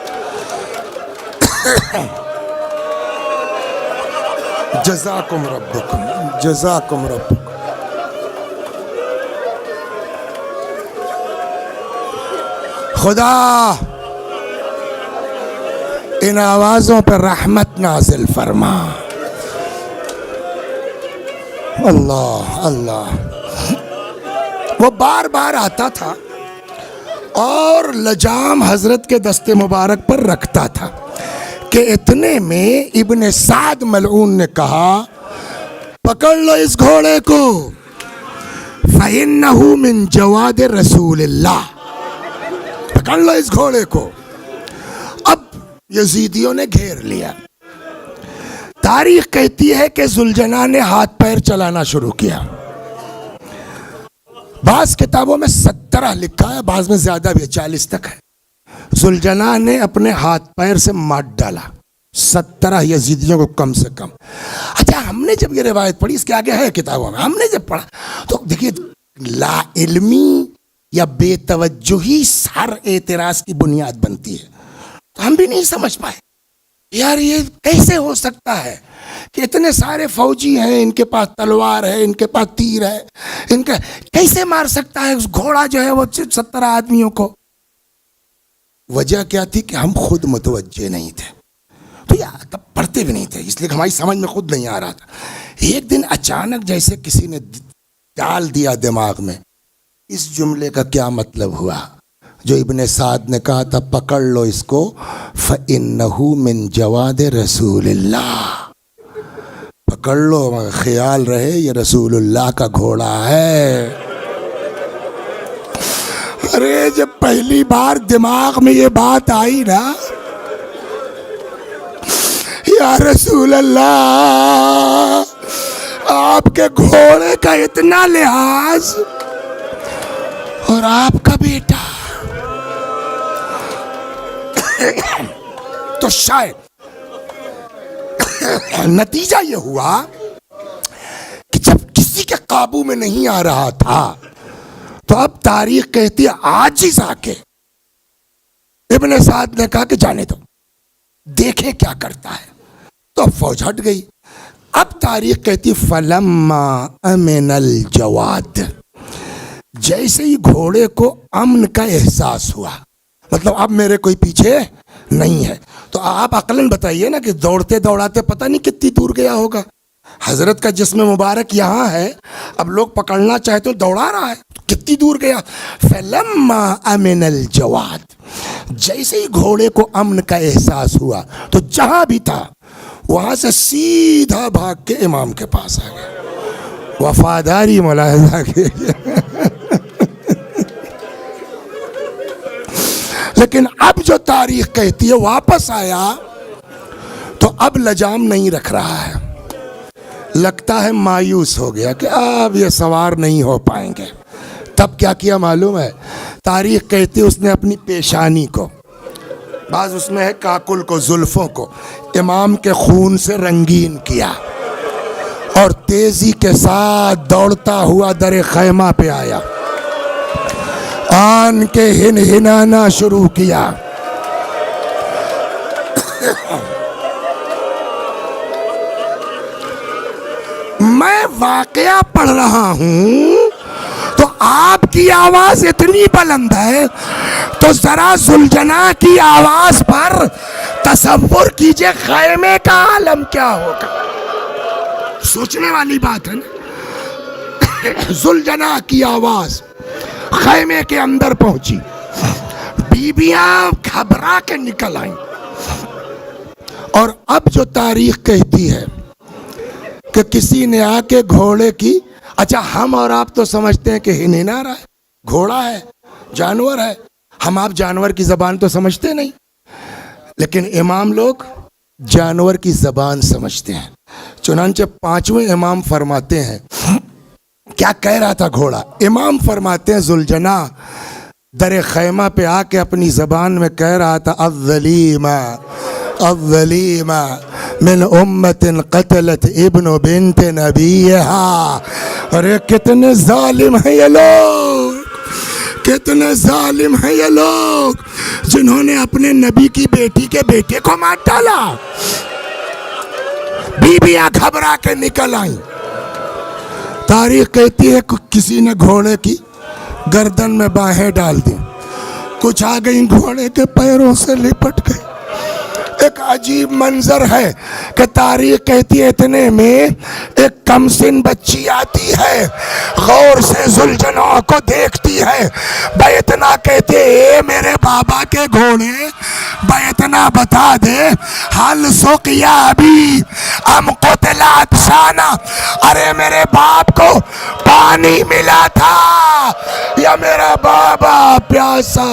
جزاکم ربکم، جزاکم ربکم۔ خدا ان آوازوں پر رحمت نازل فرما، اللہ اللہ۔ وہ بار بار آتا تھا اور لجام حضرت کے دستے مبارک پر رکھتا تھا کہ اتنے میں ابن سعد ملعون نے کہا پکڑ لو اس گھوڑے کو، فَإِنَّهُ مِن جواد رسول اللہ، پکڑ لو اس گھوڑے کو۔ اب یزیدیوں نے گھیر لیا، تاریخ کہتی ہے کہ ذوالجناح نے ہاتھ پیر چلانا شروع کیا، بعض کتابوں میں 17 لکھا ہے، بعض میں زیادہ بھی ہے، 40 تک ہے۔ ذوالجناح نے اپنے ہاتھ پیر سے مار ڈالا 17 یزیدیوں کو کم سے کم۔ اچھا ہم نے جب یہ روایت پڑھی، اس کے آگے ہے کتابوں میں، ہم نے جب پڑھا تو دیکھیے لا علمی یا بے توجہی ہر اعتراض کی بنیاد بنتی ہے۔ تو ہم بھی نہیں سمجھ پائے یار یہ کیسے ہو سکتا ہے کہ اتنے سارے فوجی ہیں، ان کے پاس تلوار ہے، ان کے پاس تیر ہے، ان کا کیسے مار سکتا ہے اس گھوڑا جو ہے وہ 17 آدمیوں کو؟ وجہ کیا تھی کہ ہم خود متوجہ نہیں تھے، تو یار تب پڑھتے بھی نہیں تھے، اس لیے ہماری سمجھ میں خود نہیں آ رہا تھا۔ ایک دن اچانک جیسے کسی نے ڈال دیا دماغ میں، اس جملے کا کیا مطلب ہوا جو ابن سعد نے کہا تھا، پکڑ لو اس کو، فَإِنَّهُ مِن جَوَادِ رسول اللہ، پکڑ لو مگر خیال رہے یہ رسول اللہ کا گھوڑا ہے۔ ارے جب پہلی بار دماغ میں یہ بات آئی نا، یا رسول اللہ آپ کے گھوڑے کا اتنا لحاظ اور آپ کا بیٹا، تو شاید نتیجہ یہ ہوا کہ جب کسی کے قابو میں نہیں آ رہا تھا تو اب تاریخ کہتی ہے عاجز آ کے ابن سعد نے کہا کہ جانے دو، دیکھیں کیا کرتا ہے، تو اب فوج ہٹ گئی۔ اب تاریخ کہتی فلما امن الجواد، جیسے ہی گھوڑے کو امن کا احساس ہوا، مطلب اب میرے کوئی پیچھے نہیں ہے، تو آپ عقلاً بتائیے نا کہ دوڑتے دوڑاتے پتہ نہیں کتنی دور گیا ہوگا۔ حضرت کا جسم مبارک یہاں ہے، اب لوگ پکڑنا چاہے تو دوڑا رہا ہے، کتنی دور گیا۔ فلما امن الجواد، جیسے ہی گھوڑے کو امن کا احساس ہوا تو جہاں بھی تھا وہاں سے سیدھا بھاگ کے امام کے پاس آ گیا۔ وفاداری ملاحظہ کیجیے۔ لیکن اب جو تاریخ کہتی ہے واپس آیا تو اب لجام نہیں رکھ رہا ہے، لگتا ہے مایوس ہو گیا کہ اب یہ سوار نہیں ہو پائیں گے۔ تب کیا کیا معلوم ہے؟ تاریخ کہتی ہے اس نے اپنی پیشانی کو، بعض اس میں ہے کاکل کو، زلفوں کو امام کے خون سے رنگین کیا اور تیزی کے ساتھ دوڑتا ہوا در خیمہ پہ آیا، آن کے ہن ہنانا شروع کیا۔ میں واقعہ پڑھ رہا ہوں تو آپ کی آواز اتنی بلند ہے تو ذرا ذوالجناح کی آواز پر تصور کیجئے خیمے کا عالم کیا ہوگا۔ سوچنے والی بات ہے نا۔ ذوالجناح کی آواز خیمے کے اندر پہنچی، بیویاں گھبرا کے نکل آئیں، اور اب جو تاریخ کہتی ہے کہ کسی نے آ کے گھوڑے کی، اچھا ہم اور آپ تو سمجھتے ہیں کہ ہنہنا رہا ہے، گھوڑا ہے، جانور ہے، ہم آپ جانور کی زبان تو سمجھتے نہیں، لیکن امام لوگ جانور کی زبان سمجھتے ہیں۔ چنانچہ 5ویں امام فرماتے ہیں، کیا کہہ رہا تھا گھوڑا؟ امام فرماتے ہیں ذوالجناح در خیمہ پہ آ کے اپنی زبان میں کہہ رہا تھا الظلیمہ الظلیمہ من امت قتلت ابن بنت نبیہا۔ ارے کتنے ظالم ہیں یہ لوگ، کتنے ظالم ہیں یہ لوگ جنہوں نے اپنے نبی کی بیٹی کے بیٹے کو مار ڈالا۔ بیویاں گھبرا کے نکل آئیں۔ تاریخ کہتی ہے کسی نے گھوڑے کی گردن میں باہیں ڈال دی، کچھ آ گئی گھوڑے کے پیروں سے لپٹ گئی۔ ایک عجیب منظر ہے کہ تاریخ کہتی ہے اتنے میں ایک کم سن بچی آتی ہے، غور سے ذوالجناح کو دیکھتی ہے، بیتنا کہتے اے میرے بابا کے گھوڑے، بیتنا بتا دے حل سقیا ابھی ام قتلا عطشانا، ارے میرے باپ کو پانی ملا تھا یا میرا بابا پیاسا؟